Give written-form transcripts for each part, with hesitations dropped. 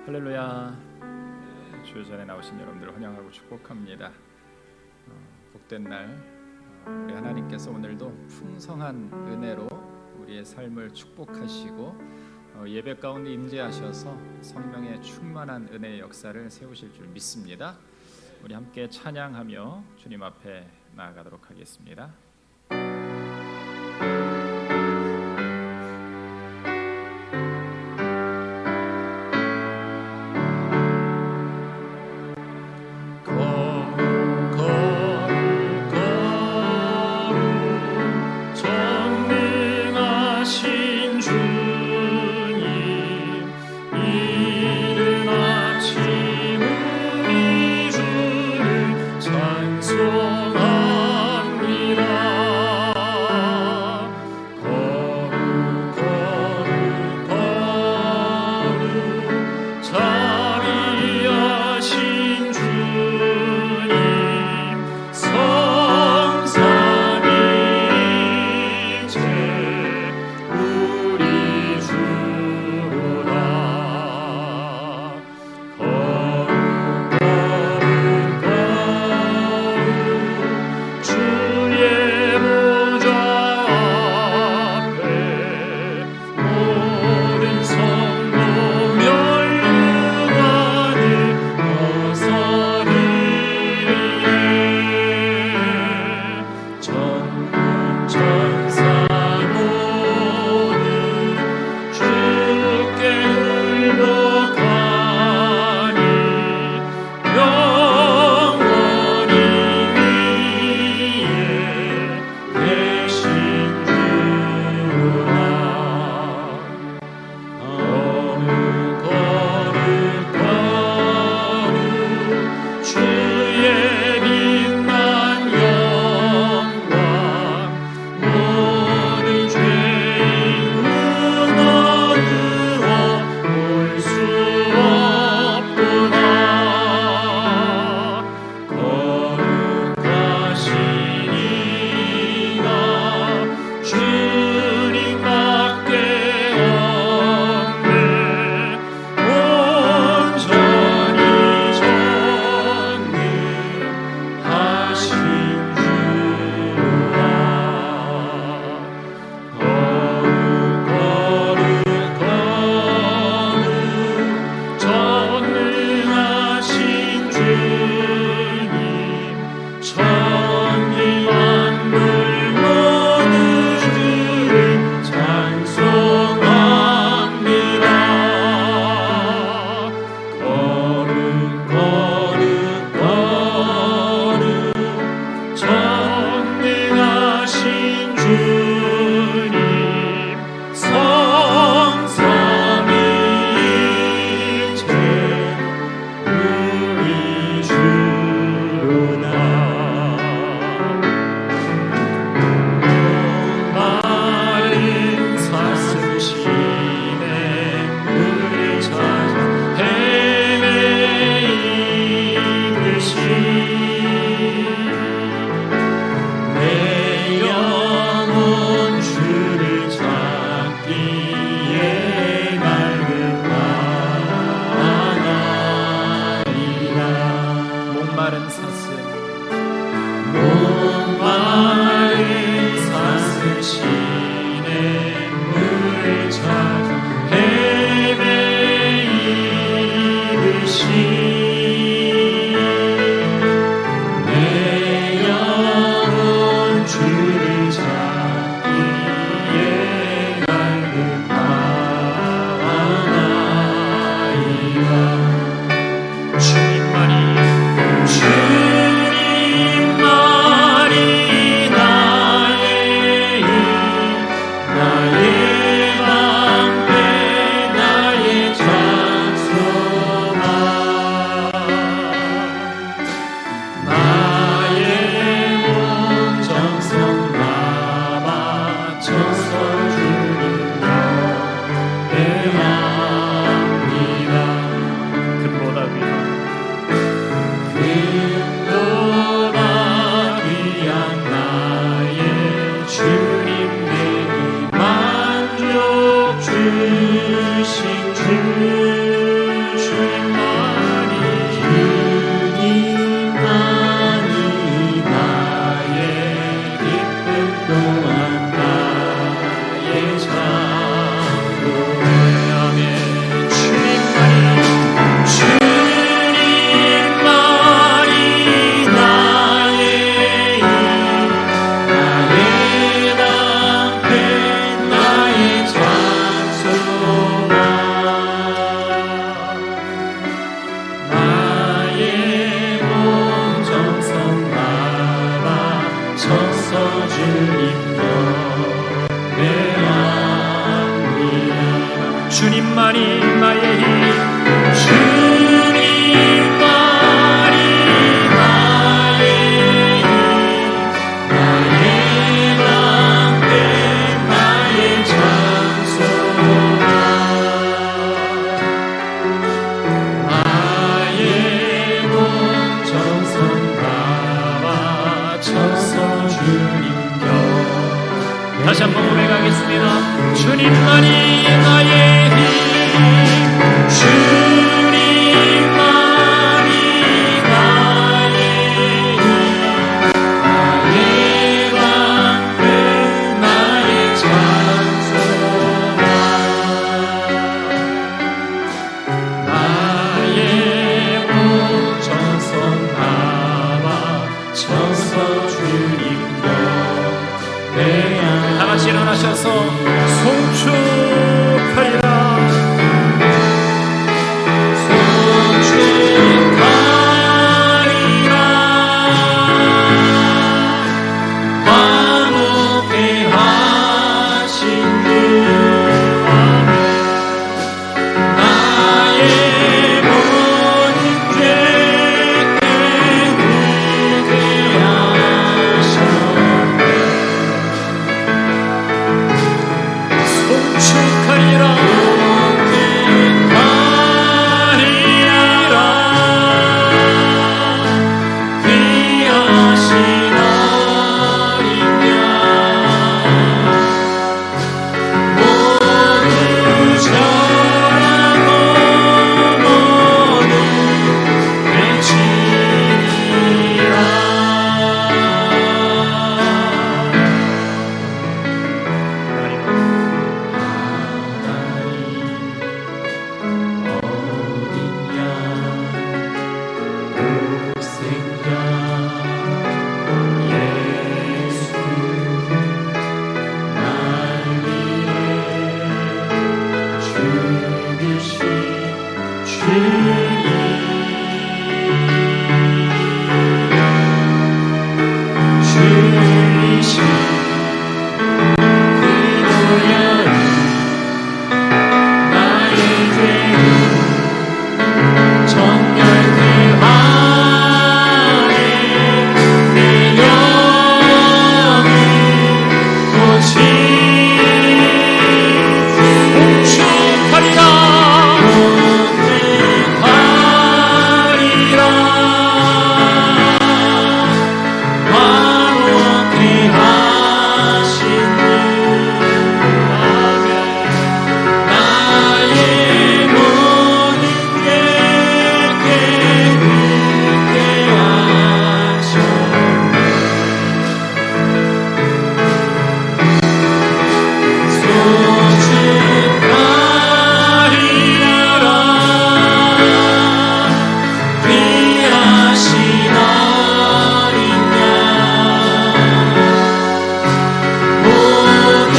할렐루야. 주여 전에 나오신 여러분들을 환영하고 축복합니다. 복된 날, 우리 하나님께서 오늘도 풍성한 은혜로 우리의 삶을 축복하시고 예배 가운데 임재하셔서 성령의 충만한 은혜의 역사를 세우실 줄 믿습니다. 우리 함께 찬양하며 주님 앞에 나아가도록 하겠습니다. 주신 주 주님만이 나의 힘. 다시 한번 고백하겠습니다. 주님만이 나의 힘. 주님만이 나의 힘. 나의 방패 나의 찬송가. 나의 온 정성 담아 천서 주님께 다같이 일어나셔서 송축하리라. 송축하리라. 화목케 하신 주 나의 모든 죄에 굳게 하셨네. 축하리라. 귀하신 어린 양 모두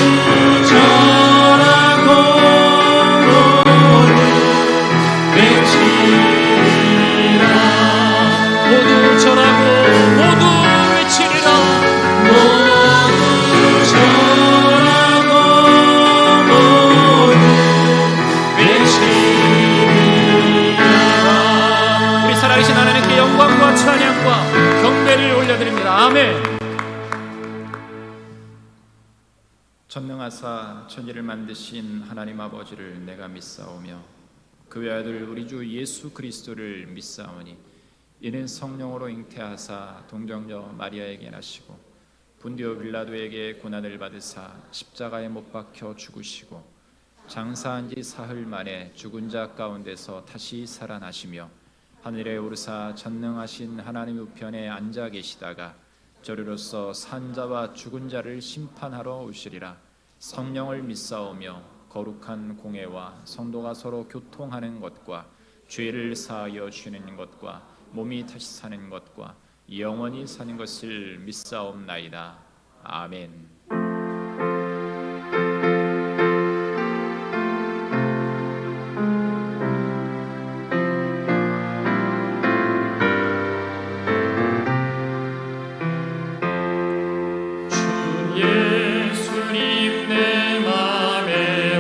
절하고 모두 외치리라. 전능하사 천지를 만드신 하나님 아버지를 내가 믿사오며 그 외아들 우리 주 예수 그리스도를 믿사오니 이는 성령으로 잉태하사 동정녀 마리아에게 나시고 분디오 빌라도에게 고난을 받으사 십자가에 못 박혀 죽으시고 장사한 지 사흘 만에 죽은 자 가운데서 다시 살아나시며 하늘에 오르사 전능하신 하나님 우편에 앉아 계시다가 저리로서 산 자와 죽은 자를 심판하러 오시리라. 성령을 믿사오며 거룩한 공회와 성도가 서로 교통하는 것과 죄를 사하여 주는 것과 몸이 다시 사는 것과 영원히 사는 것을 믿사옵나이다. 아멘. 예수님 내 맘에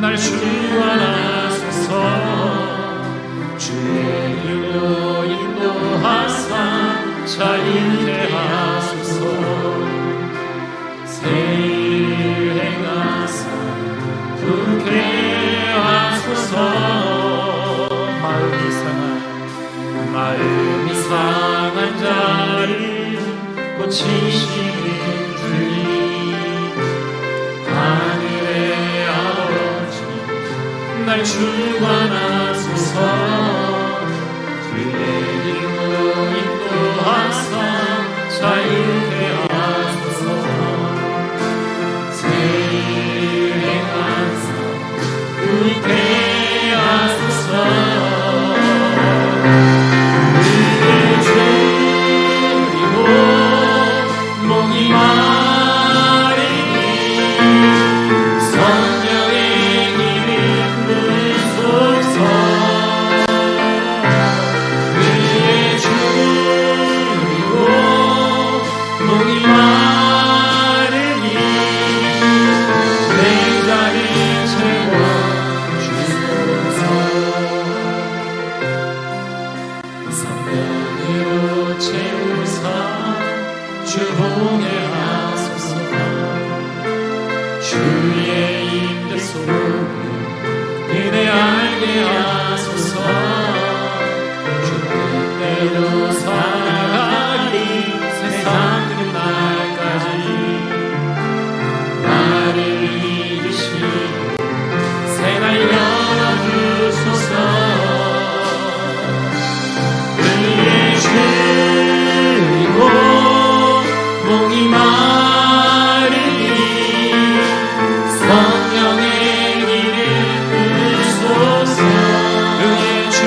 날 주관하소서. 주의 길로 인도하사 자유케 하소서. 새 일을 행하사 부게 하소서. 마음이 상한 자를 고치시는 주님, 하늘의 아버지 날 주관하소서. 주의 길로 인도하사 자유케 하소서. 새 일을 행하사 부게 하소서. 주의 임재 속에 은혜 알게 하소서. 주 뜻대로 살아가리 세상 끝 날까지. 나를 이기시고 새날 열어주소서. 의의 주이고 목이 마르니 성령의 길을 부소서. 의의 주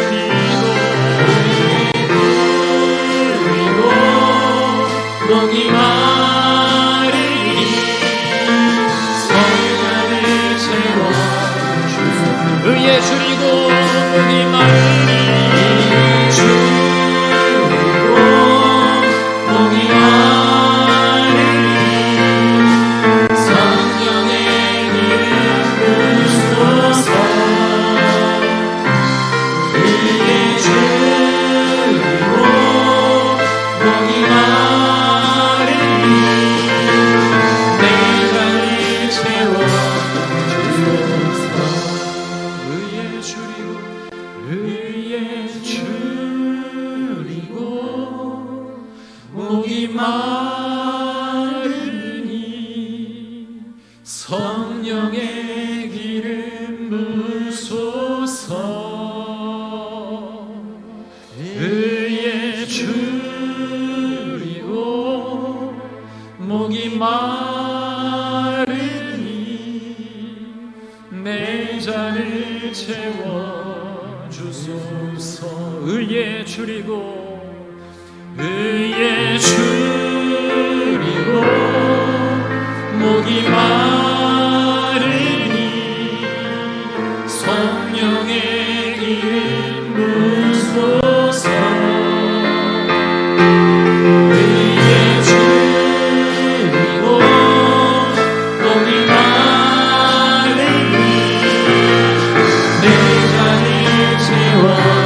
마르니 성령의 기름 부소서. 의에 줄이고 목이 마르니 내 잔을 채워주소서. 의에 줄이고 의에 줄이고 목이 마르니 성령의 기름 부소서. 의에 줄이고 목이 마르니 내 잔을 채워주소서.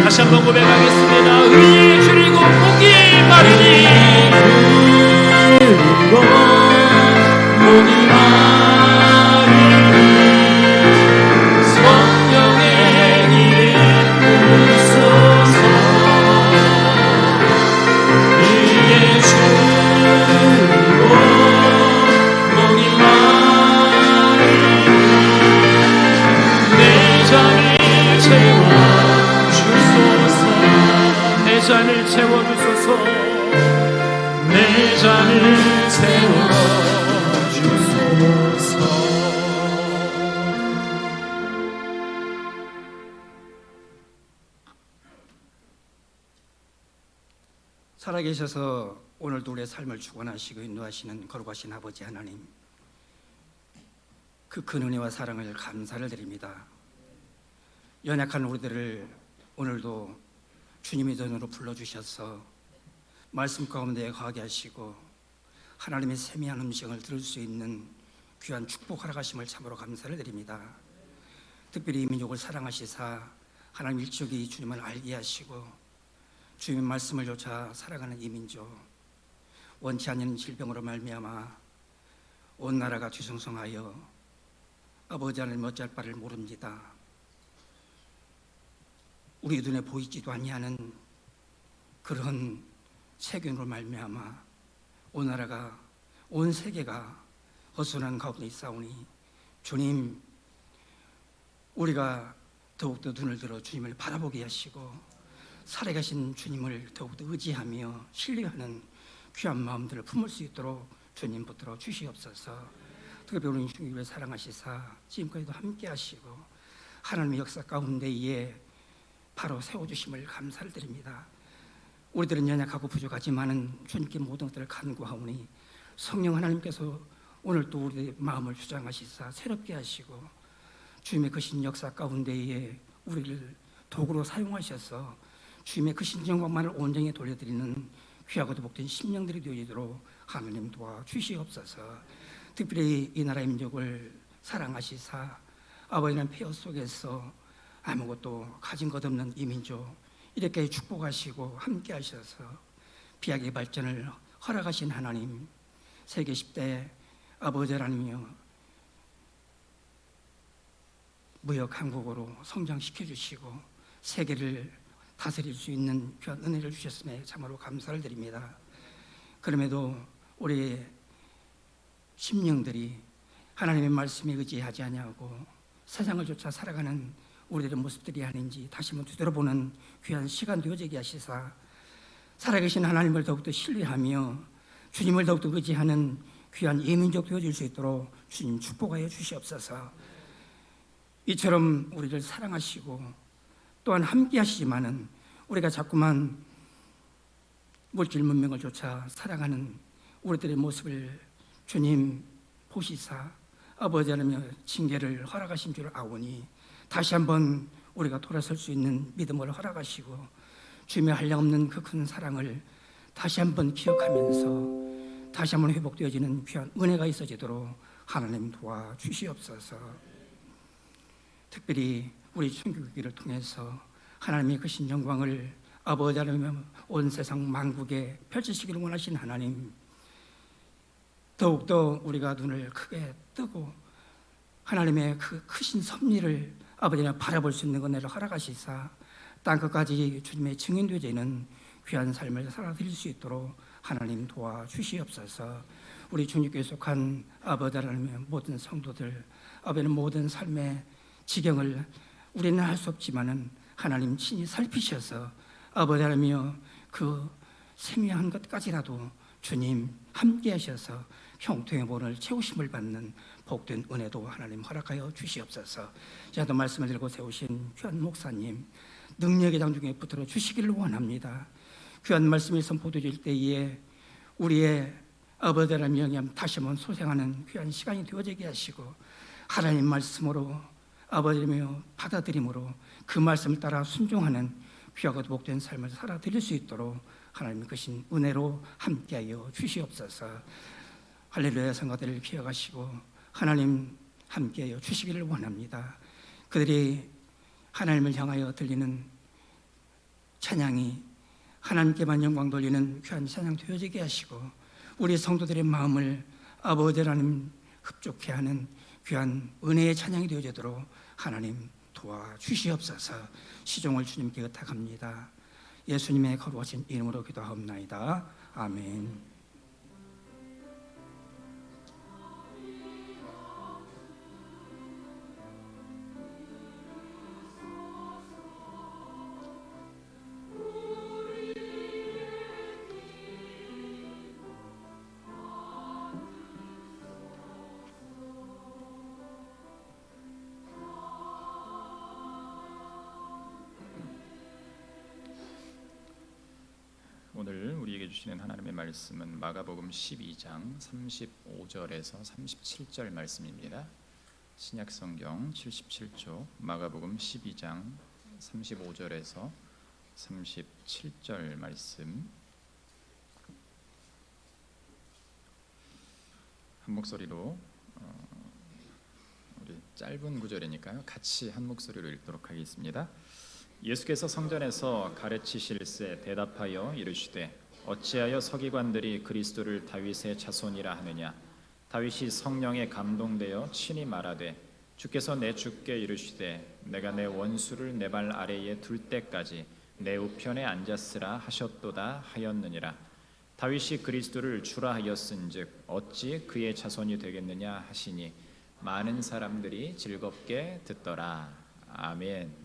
다시 한번 고백하겠습니다. 의에 줄이고 목이 마르니 줄이고 목이 마르니 성령의 기름 부소서. 의에 줄이고 목이 마르니 내 잔을 채워주소서. 내 잔을 채워주소서. 내 잔을 채워주소서. 살아계셔서 오늘도 우리의 삶을 주관하시고 인도하시는 거룩하신 아버지 하나님, 그 큰 은혜와 사랑을 감사를 드립니다. 연약한 우리들을 오늘도 주님의 전으로 불러주셔서 말씀 가운데 거하게 하시고 하나님의 세미한 음성을 들을 수 있는 귀한 축복 허락하심을 참으로 감사를 드립니다. 특별히 이 민족을 사랑하시사 하나님 일적이 주님을 알게 하시고 주님의 말씀을 쫓아 살아가는 이 민족, 원치 않는 질병으로 말미암아 온 나라가 뒤숭숭하여 아버지 하나님 어찌할 바를 모릅니다. 우리 눈에 보이지도 아니하는 그런 세균으로 말미암아 온 나라가, 온 세계가 허술한 가운데 있사오니 주님, 우리가 더욱더 눈을 들어 주님을 바라보게 하시고 살아계신 주님을 더욱더 의지하며 신뢰하는 귀한 마음들을 품을 수 있도록 주님 붙들어 주시옵소서. 특별히 우리 주님을 사랑하시사 지금까지도 함께 하시고 하나님의 역사 가운데에 바로 세워주심을 감사를 드립니다. 우리들은 연약하고 부족하지만은 주님께 모든 것들을 간구하오니 성령 하나님께서 오늘 또 우리의 마음을 주장하시사 새롭게 하시고 주님의 크신 역사 가운데에 우리를 도구로 사용하셔서 주님의 크신 영광만을 온전히 돌려드리는 귀하고도 복된 심령들이 되어지도록 하나님 도와주시옵소서. 특별히 이 나라의 민족을 사랑하시사 아버지는 폐허 속에서 아무것도 가진 것 없는 이 민족 이렇게 축복하시고 함께 하셔서 비약의 발전을 허락하신 하나님, 세계 10대 아버지 하나님이여 무역 강국으로 성장시켜 주시고 세계를 다스릴 수 있는 귀한 은혜를 주셨음에 참으로 감사를 드립니다. 그럼에도 우리의 심령들이 하나님의 말씀에 의지하지 아니하고 세상을 쫓아 살아가는 우리들의 모습들이 아닌지 다시 한번 되돌아보는 귀한 시간 되어지게 하시사 살아계신 하나님을 더욱더 신뢰하며 주님을 더욱더 의지하는 귀한 예민족 되어질 수 있도록 주님 축복하여 주시옵소서. 이처럼 우리를 사랑하시고 또한 함께 하시지만은 우리가 자꾸만 물질 문명을 쫓아 살아가는 우리들의 모습을 주님 보시사 아버지 하나님의 징계를 허락하신 줄 아오니 다시 한번 우리가 돌아설 수 있는 믿음을 허락하시고 주님의 한량없는 그 큰 사랑을 다시 한번 기억하면서 다시 한번 회복되어지는 귀한 은혜가 있어지도록 하나님 도와주시옵소서. 특별히 우리 순교기를 통해서 하나님의 크신 영광을 아버지 하나님 온 세상 만국에 펼치시기를 원하신 하나님, 더욱더 우리가 눈을 크게 뜨고 하나님의 그 크신 섭리를 아버지 하나님 바라볼 수 있는 은혜를 허락하시사 땅끝까지 주님의 증인되어지는 귀한 삶을 살아드릴 수 있도록 하나님 도와주시옵소서. 우리 주님께 속한 아버지 하나님의 모든 성도들, 아버지는 모든 삶의 지경을 우리는 할 수 없지만은 하나님 친히 살피셔서 아버지 하나님이여 그 세미한 것까지라도 주님 함께 하셔서 형통의 본을 채우심을 받는 복된 은혜도 하나님 허락하여 주시옵소서. 저도 말씀을 들고 세우신 귀한 목사님 능력의 장 중에 붙들어 주시기를 원합니다. 귀한 말씀이 선포될 때에 우리의 아버지 하나님 영향 다시 한번 소생하는 귀한 시간이 되어지게 하시고 하나님 말씀으로 아버지며 받아들임으로 그 말씀을 따라 순종하는 귀하고 복된 삶을 살아드릴 수 있도록 하나님 크신 은혜로 함께하여 주시옵소서. 할렐루야 성가들을 기억하시고 하나님 함께하여 주시기를 원합니다. 그들이 하나님을 향하여 들리는 찬양이 하나님께만 영광 돌리는 귀한 찬양 되어지게 하시고 우리 성도들의 마음을 아버지 하나님 흡족해 하는 귀한 은혜의 찬양이 되어지도록 하나님 도와주시옵소서. 시종을 주님께 의탁합니다. 예수님의 거룩하신 이름으로 기도하옵나이다. 아멘. 오늘 우리에게 주시는 하나님의 말씀은 마가복음 12장 35절에서 37절 말씀입니다. 신약성경 77쪽 마가복음 12장 35절에서 37절 말씀 한 목소리로 우리 짧은 구절이니까요. 같이 한 목소리로 읽도록 하겠습니다. 예수께서 성전에서 가르치실세 대답하여 이르시되 어찌하여 서기관들이 그리스도를 다윗의 자손이라 하느냐 다윗이 성령에 감동되어 친히 말하되 주께서 내 주께 이르시되 내가 내 원수를 내 발 아래에 둘 때까지 내 우편에 앉았으라 하셨도다 하였느니라. 다윗이 그리스도를 주라 하였은즉 어찌 그의 자손이 되겠느냐 하시니 많은 사람들이 즐겁게 듣더라. 아멘.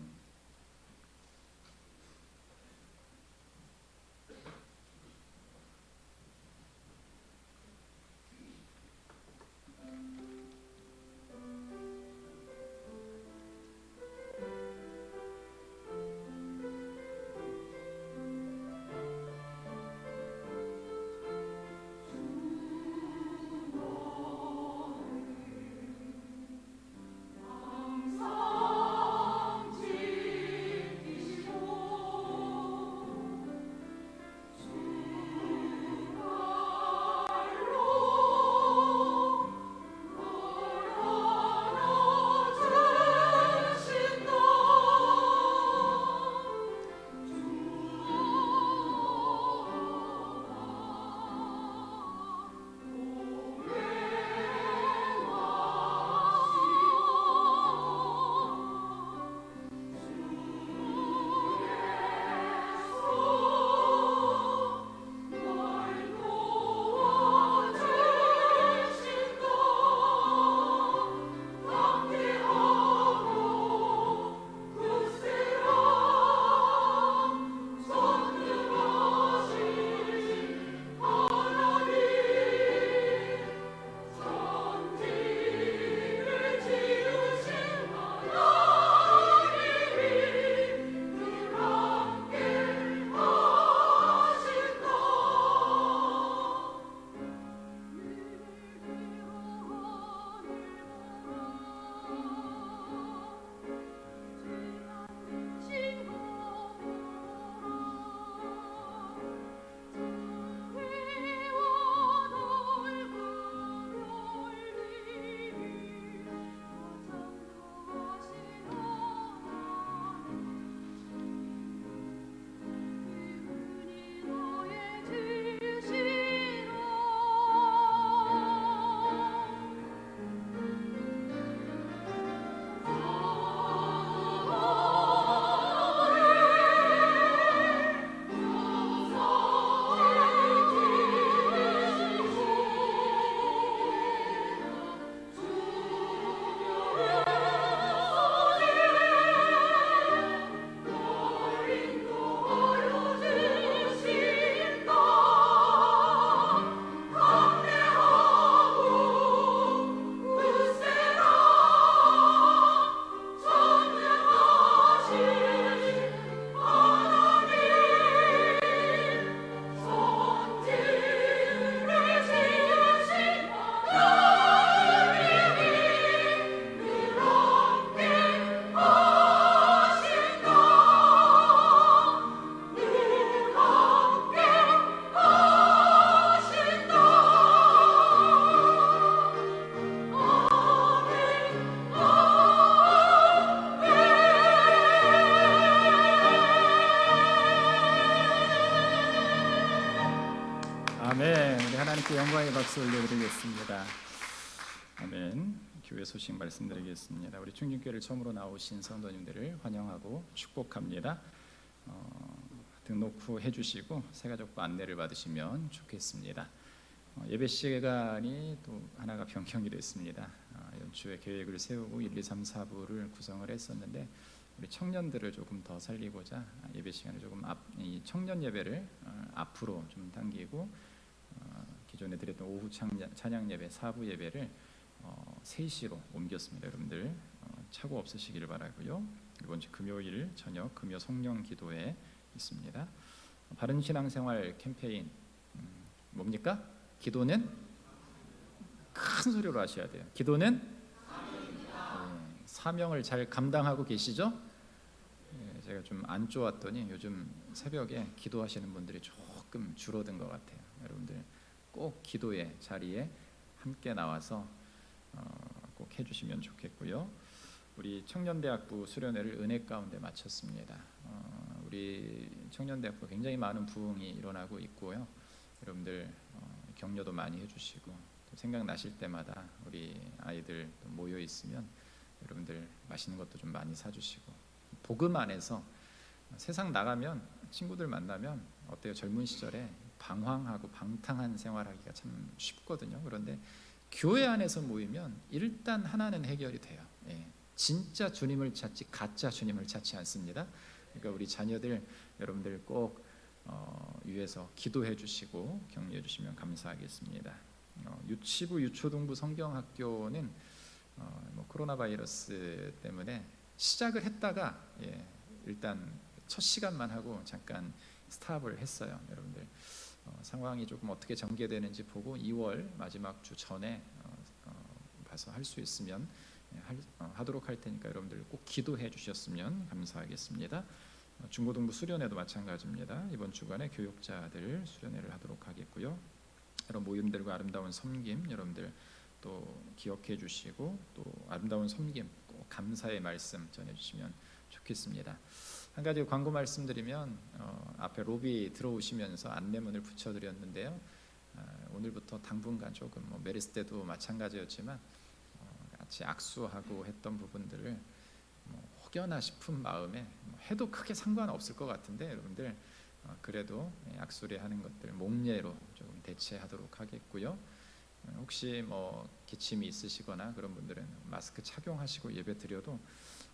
하나님께 영광의 박수 올려드리겠습니다. 아멘. 교회 소식 말씀드리겠습니다. 우리 충진교회를 처음으로 나오신 성도님들을 환영하고 축복합니다. 등록 후 해주시고 새가족부 안내를 받으시면 좋겠습니다. 예배 시간이 또 하나가 변경이 됐습니다. 연초에 계획을 세우고 1, 2, 3, 4부를 구성을 했었는데 우리 청년들을 조금 더 살리고자 예배 시간을 조금 이 청년 예배를 앞으로 좀 당기고 기존에 드렸던 오후 찬양 예배 4부 예배를 3시로 옮겼습니다. 여러분들 착오 없으시기를 바라고요. 이번 주 금요일 저녁 금요 성령 기도회 있습니다. 바른 신앙생활 캠페인 뭡니까? 기도는 큰 소리로 하셔야 돼요. 기도는 사명을 잘 감당하고 계시죠? 제가 좀 안 좋았더니 요즘 새벽에 기도하시는 분들이 조금 줄어든 것 같아요. 여러분들 꼭 기도의 자리에 함께 나와서 꼭 해주시면 좋겠고요. 우리 청년대학부 수련회를 은혜 가운데 마쳤습니다. 우리 청년대학부 굉장히 많은 부흥이 일어나고 있고요. 여러분들 격려도 많이 해주시고 또 생각나실 때마다 우리 아이들 모여 있으면 여러분들 맛있는 것도 좀 많이 사주시고 복음 안에서 세상 나가면 친구들 만나면 어때요? 젊은 시절에 방황하고 방탕한 생활하기가 참 쉽거든요. 그런데 교회 안에서 모이면 일단 하나는 해결이 돼요. 진짜 주님을 찾지 가짜 주님을 찾지 않습니다. 그러니까 우리 자녀들 여러분들 꼭 위해서 기도해 주시고 격려해 주시면 감사하겠습니다. 유치부 유초등부 성경학교는 코로나 바이러스 때문에 시작을 했다가 일단 첫 시간만 하고 잠깐 스탑을 했어요. 여러분들 상황이 조금 어떻게 전개되는지 보고 2월 마지막 주 전에 봐서 할 수 있으면 하도록 할 테니까 여러분들 꼭 기도해 주셨으면 감사하겠습니다. 중고등부 수련회도 마찬가지입니다. 이번 주간에 교육자들 수련회를 하도록 하겠고요. 여러분 모임들과 아름다운 섬김 여러분들 또 기억해 주시고 또 아름다운 섬김 꼭 감사의 말씀 전해 주시면 좋겠습니다. 한 가지 광고 말씀드리면 앞에 로비 들어오시면서 안내문을 붙여드렸는데요. 오늘부터 당분간 조금 메리스 때도 마찬가지였지만 같이 악수하고 했던 부분들을 혹여나 싶은 마음에 해도 크게 상관없을 것 같은데 여러분들 그래도 악수를 하는 것들 목례로 조금 대체하도록 하겠고요. 혹시 기침이 있으시거나 그런 분들은 마스크 착용하시고 예배 드려도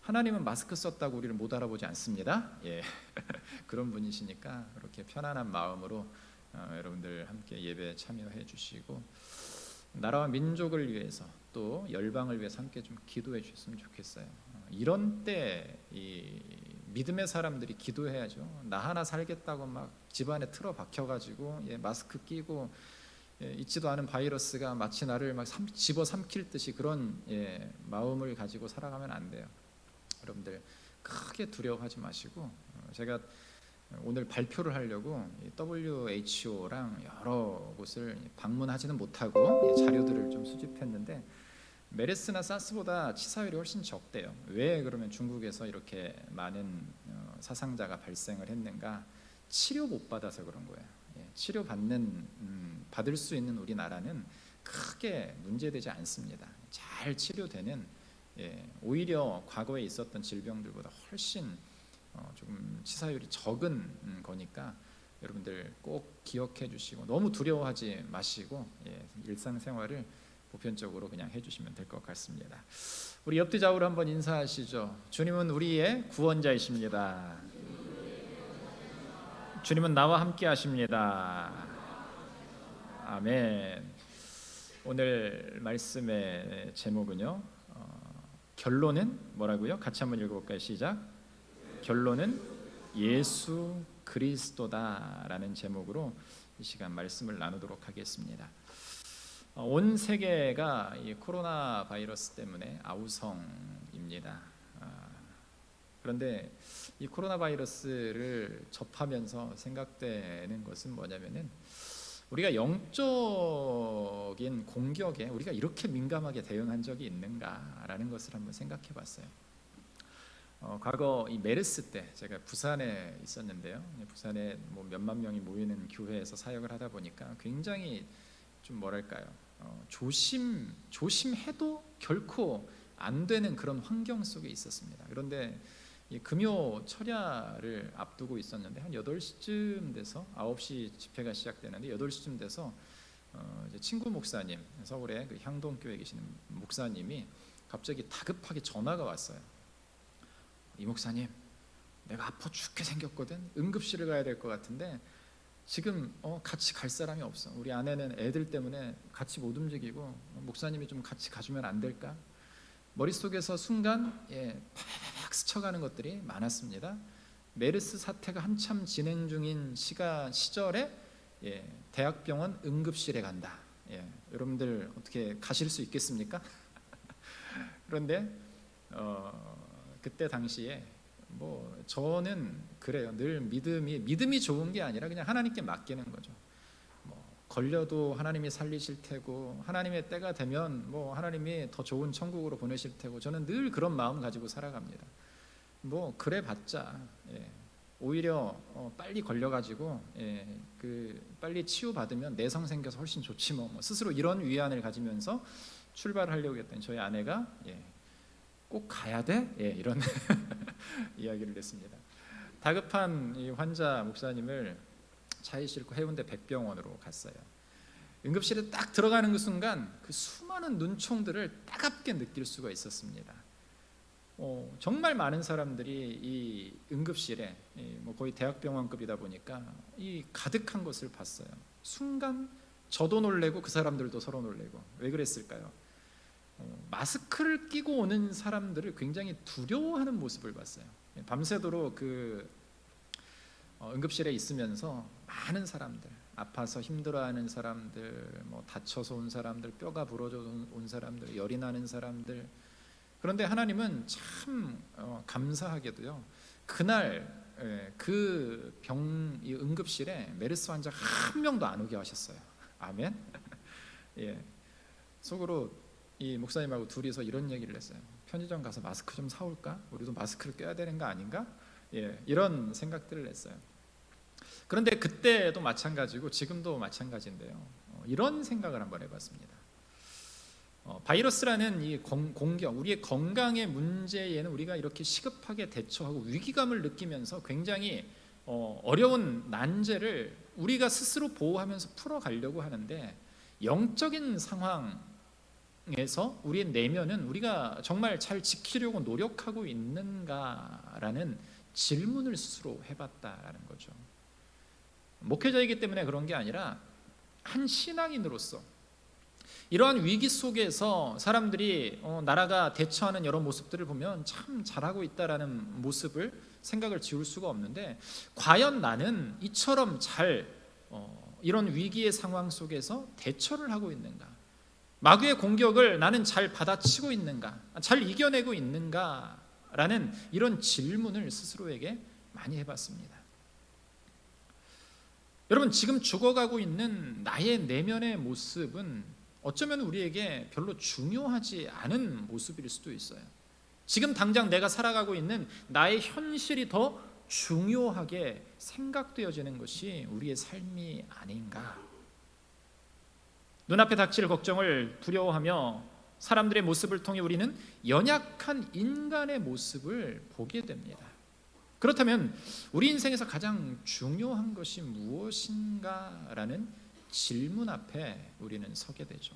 하나님은 마스크 썼다고 우리를 못 알아보지 않습니다. 그런 분이시니까 그렇게 편안한 마음으로 여러분들 함께 예배에 참여해 주시고 나라와 민족을 위해서 또 열방을 위해서 함께 좀 기도해 주셨으면 좋겠어요. 이런 때 이 믿음의 사람들이 기도해야죠. 나 하나 살겠다고 막 집안에 틀어 박혀가지고 마스크 끼고 있지도 않은 바이러스가 마치 나를 막 집어삼킬 듯이 그런 마음을 가지고 살아가면 안 돼요. 여러분들 크게 두려워하지 마시고 제가 오늘 발표를 하려고 WHO랑 여러 곳을 방문하지는 못하고 자료들을 좀 수집했는데 메르스나 사스보다 치사율이 훨씬 적대요. 왜 그러면 중국에서 이렇게 많은 사상자가 발생을 했는가? 치료 못 받아서 그런 거예요. 치료 받을 수 있는 우리나라는 크게 문제되지 않습니다. 잘 치료되는 오히려 과거에 있었던 질병들보다 훨씬 조금 치사율이 적은 거니까 여러분들 꼭 기억해 주시고 너무 두려워하지 마시고 일상생활을 보편적으로 그냥 해주시면 될 것 같습니다. 우리 옆뒤 좌우로 한번 인사하시죠. 주님은 우리의 구원자이십니다. 주님은 나와 함께 하십니다. 아멘. 오늘 말씀의 제목은요. 결론은 뭐라고요? 같이 한번 읽어볼까요? 시작. 결론은 예수 그리스도다라는 제목으로 이 시간 말씀을 나누도록 하겠습니다. 온 세계가 이 코로나 바이러스 때문에 아우성입니다. 그런데 이 코로나 바이러스를 접하면서 생각되는 것은 뭐냐면은 우리가 영적인 공격에 우리가 이렇게 민감하게 대응한 적이 있는가라는 것을 한번 생각해 봤어요. 과거 이 메르스 때 제가 부산에 있었는데요. 부산에 몇만 명이 모이는 교회에서 사역을 하다 보니까 굉장히 좀 뭐랄까요? 조심해도 결코 안 되는 그런 환경 속에 있었습니다. 그런데 이 금요 철야를 앞두고 있었는데 한 8시쯤 돼서 9시 집회가 시작되는데 8시쯤 돼서 이제 친구 목사님, 서울의 그 향동교회에 계시는 목사님이 갑자기 다급하게 전화가 왔어요. 이 목사님, 내가 아파 죽게 생겼거든. 응급실을 가야 될 것 같은데 지금 같이 갈 사람이 없어. 우리 아내는 애들 때문에 같이 못 움직이고 목사님이 좀 같이 가주면 안 될까? 머릿속에서 순간 팍 스쳐가는 것들이 많았습니다. 메르스 사태가 한참 진행 중인 시절에 대학병원 응급실에 간다. 여러분들 어떻게 가실 수 있겠습니까? 그런데 그때 당시에 뭐 저는 그래요. 늘 믿음이 좋은 게 아니라 그냥 하나님께 맡기는 거죠. 뭐 걸려도 하나님이 살리실 테고 하나님의 때가 되면 뭐 하나님이 더 좋은 천국으로 보내실 테고 저는 늘 그런 마음 가지고 살아갑니다. 뭐 그래봤자 오히려 빨리 걸려가지고 그 빨리 치유받으면 내성 생겨서 훨씬 좋지 뭐 스스로 이런 위안을 가지면서 출발하려고 했더니 저희 아내가 꼭 가야 돼? 이런 이야기를 했습니다. 다급한 이 환자 목사님을 차에 싣고 해운대 백병원으로 갔어요. 응급실에 딱 들어가는 그 순간 그 수많은 눈총들을 따갑게 느낄 수가 있었습니다. 정말 많은 사람들이 이 응급실에 뭐 거의 대학병원급이다 보니까 이 가득한 것을 봤어요. 순간 저도 놀래고 그 사람들도 서로 놀래고. 왜 그랬을까요? 마스크를 끼고 오는 사람들을 굉장히 두려워하는 모습을 봤어요. 밤새도록 그 응급실에 있으면서 많은 사람들, 아파서 힘들어하는 사람들, 뭐 다쳐서 온 사람들, 뼈가 부러져 온 사람들, 열이 나는 사람들. 그런데 하나님은 참 감사하게도요. 그날 그 이 응급실에 메르스 환자 한 명도 안 오게 하셨어요. 아멘. 속으로 이 목사님하고 둘이서 이런 얘기를 했어요. 편의점 가서 마스크 좀 사올까? 우리도 마스크를 껴야 되는 거 아닌가? 이런 생각들을 했어요. 그런데 그때도 마찬가지고 지금도 마찬가지인데요. 이런 생각을 한번 해봤습니다. 바이러스라는 이 공격, 우리의 건강의 문제에는 우리가 이렇게 시급하게 대처하고 위기감을 느끼면서 굉장히 어려운 난제를 우리가 스스로 보호하면서 풀어가려고 하는데 영적인 상황 에서 우리의 내면은 우리가 정말 잘 지키려고 노력하고 있는가라는 질문을 스스로 해봤다라는 거죠. 목회자이기 때문에 그런 게 아니라 한 신앙인으로서 이러한 위기 속에서 사람들이 나라가 대처하는 여러 모습들을 보면 참 잘하고 있다라는 모습을 생각을 지울 수가 없는데 과연 나는 이처럼 잘 이런 위기의 상황 속에서 대처를 하고 있는가? 마귀의 공격을 나는 잘 받아치고 있는가? 잘 이겨내고 있는가? 라는 이런 질문을 스스로에게 많이 해봤습니다. 여러분, 지금 죽어가고 있는 나의 내면의 모습은 어쩌면 우리에게 별로 중요하지 않은 모습일 수도 있어요. 지금 당장 내가 살아가고 있는 나의 현실이 더 중요하게 생각되어지는 것이 우리의 삶이 아닌가? 눈앞에 닥칠 걱정을 두려워하며 사람들의 모습을 통해 우리는 연약한 인간의 모습을 보게 됩니다. 그렇다면 우리 인생에서 가장 중요한 것이 무엇인가라는 질문 앞에 우리는 서게 되죠.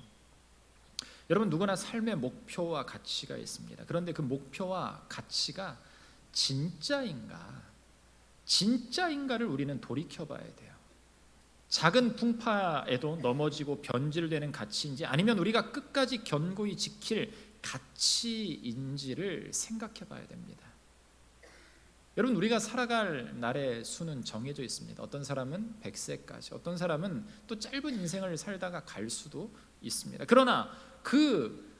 여러분, 누구나 삶의 목표와 가치가 있습니다. 그런데 그 목표와 가치가 진짜인가를 우리는 돌이켜봐야 돼요. 작은 풍파에도 넘어지고 변질되는 가치인지 아니면 우리가 끝까지 견고히 지킬 가치인지를 생각해 봐야 됩니다. 여러분, 우리가 살아갈 날의 수는 정해져 있습니다. 어떤 사람은 100세까지, 어떤 사람은 또 짧은 인생을 살다가 갈 수도 있습니다. 그러나 그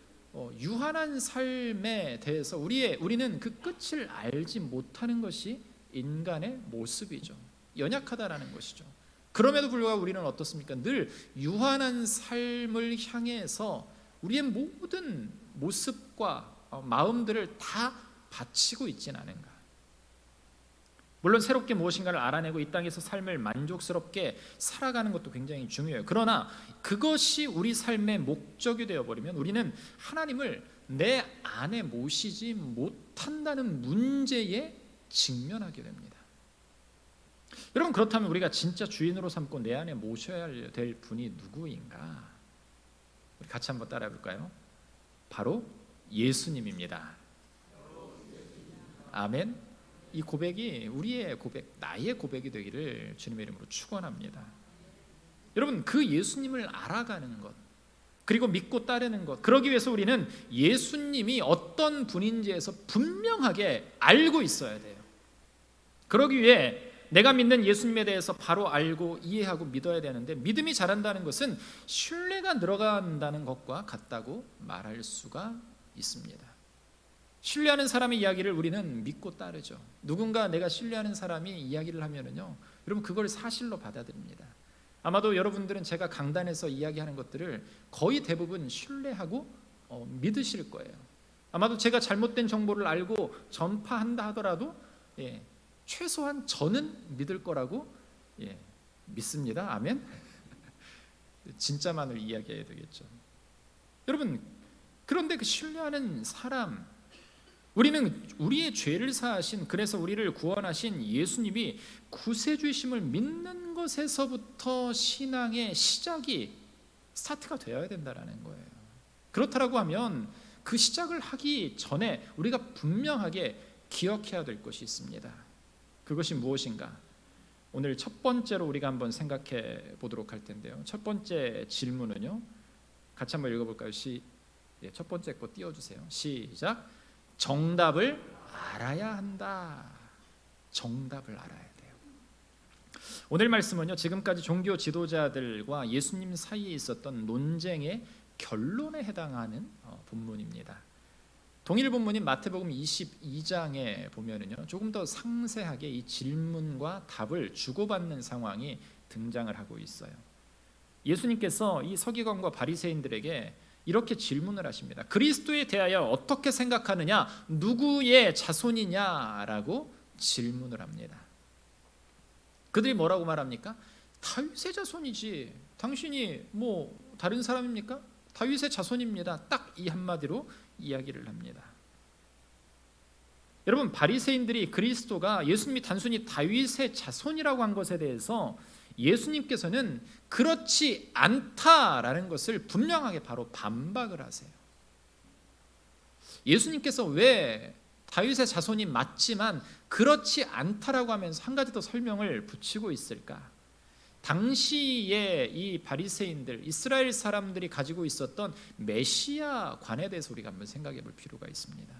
유한한 삶에 대해서 우리는 그 끝을 알지 못하는 것이 인간의 모습이죠. 연약하다라는 것이죠. 그럼에도 불구하고 우리는 어떻습니까? 늘 유한한 삶을 향해서 우리의 모든 모습과 마음들을 다 바치고 있진 않은가? 물론 새롭게 무엇인가를 알아내고 이 땅에서 삶을 만족스럽게 살아가는 것도 굉장히 중요해요. 그러나 그것이 우리 삶의 목적이 되어버리면 우리는 하나님을 내 안에 모시지 못한다는 문제에 직면하게 됩니다. 여러분, 그렇다면 우리가 진짜 주인으로 삼고 내 안에 모셔야 될 분이 누구인가? 우리 같이 한번 따라해 볼까요? 바로 예수님입니다. 아멘. 이 고백이 우리의 고백, 나의 고백이 되기를 주님의 이름으로 축원합니다. 여러분, 그 예수님을 알아가는 것, 그리고 믿고 따르는 것, 그러기 위해서 우리는 예수님이 어떤 분인지에서 분명하게 알고 있어야 돼요. 그러기 위해 내가 믿는 예수님에 대해서 바로 알고 이해하고 믿어야 되는데, 믿음이 자란다는 것은 신뢰가 늘어간다는 것과 같다고 말할 수가 있습니다. 신뢰하는 사람의 이야기를 우리는 믿고 따르죠. 누군가 내가 신뢰하는 사람이 이야기를 하면은요, 여러분 그걸 사실로 받아들입니다. 아마도 여러분들은 제가 강단에서 이야기하는 것들을 거의 대부분 신뢰하고 믿으실 거예요. 아마도 제가 잘못된 정보를 알고 전파한다 하더라도 최소한 저는 믿을 거라고 믿습니다. 아멘. 진짜만을 이야기해야 되겠죠. 여러분, 그런데 그 신뢰하는 사람, 우리는 우리의 죄를 사하신, 그래서 우리를 구원하신 예수님이 구세주이심을 믿는 것에서부터 신앙의 시작이 스타트가 되어야 된다는 거예요. 그렇다라고 하면 그 시작을 하기 전에 우리가 분명하게 기억해야 될 것이 있습니다. 그것이 무엇인가? 오늘 첫 번째로 우리가 한번 생각해 보도록 할 텐데요. 첫 번째 질문은요, 같이 한번 읽어볼까요? 첫 번째 거 띄워주세요. 시작. 정답을 알아야 한다. 정답을 알아야 돼요. 오늘 말씀은요, 지금까지 종교 지도자들과 예수님 사이에 있었던 논쟁의 결론에 해당하는 본문입니다. 동일 본문인 마태복음 22장에 보면은요, 조금 더 상세하게 이 질문과 답을 주고받는 상황이 등장을 하고 있어요. 예수님께서 이 서기관과 바리새인들에게 이렇게 질문을 하십니다. 그리스도에 대하여 어떻게 생각하느냐? 누구의 자손이냐라고 질문을 합니다. 그들이 뭐라고 말합니까? 다윗의 자손이지. 당신이 뭐 다른 사람입니까? 다윗의 자손입니다. 딱 이 한마디로 이야기를 합니다. 여러분, 바리새인들이 그리스도가 예수님이 단순히 다윗의 자손이라고 한 것에 대해서 예수님께서는 그렇지 않다라는 것을 분명하게 바로 반박을 하세요. 예수님께서 왜 다윗의 자손이 맞지만 그렇지 않다라고 하면서 한 가지 더 설명을 붙이고 있을까? 당시에 이 바리새인들, 이스라엘 사람들이 가지고 있었던 메시아관에 대해서 우리가 한번 생각해 볼 필요가 있습니다.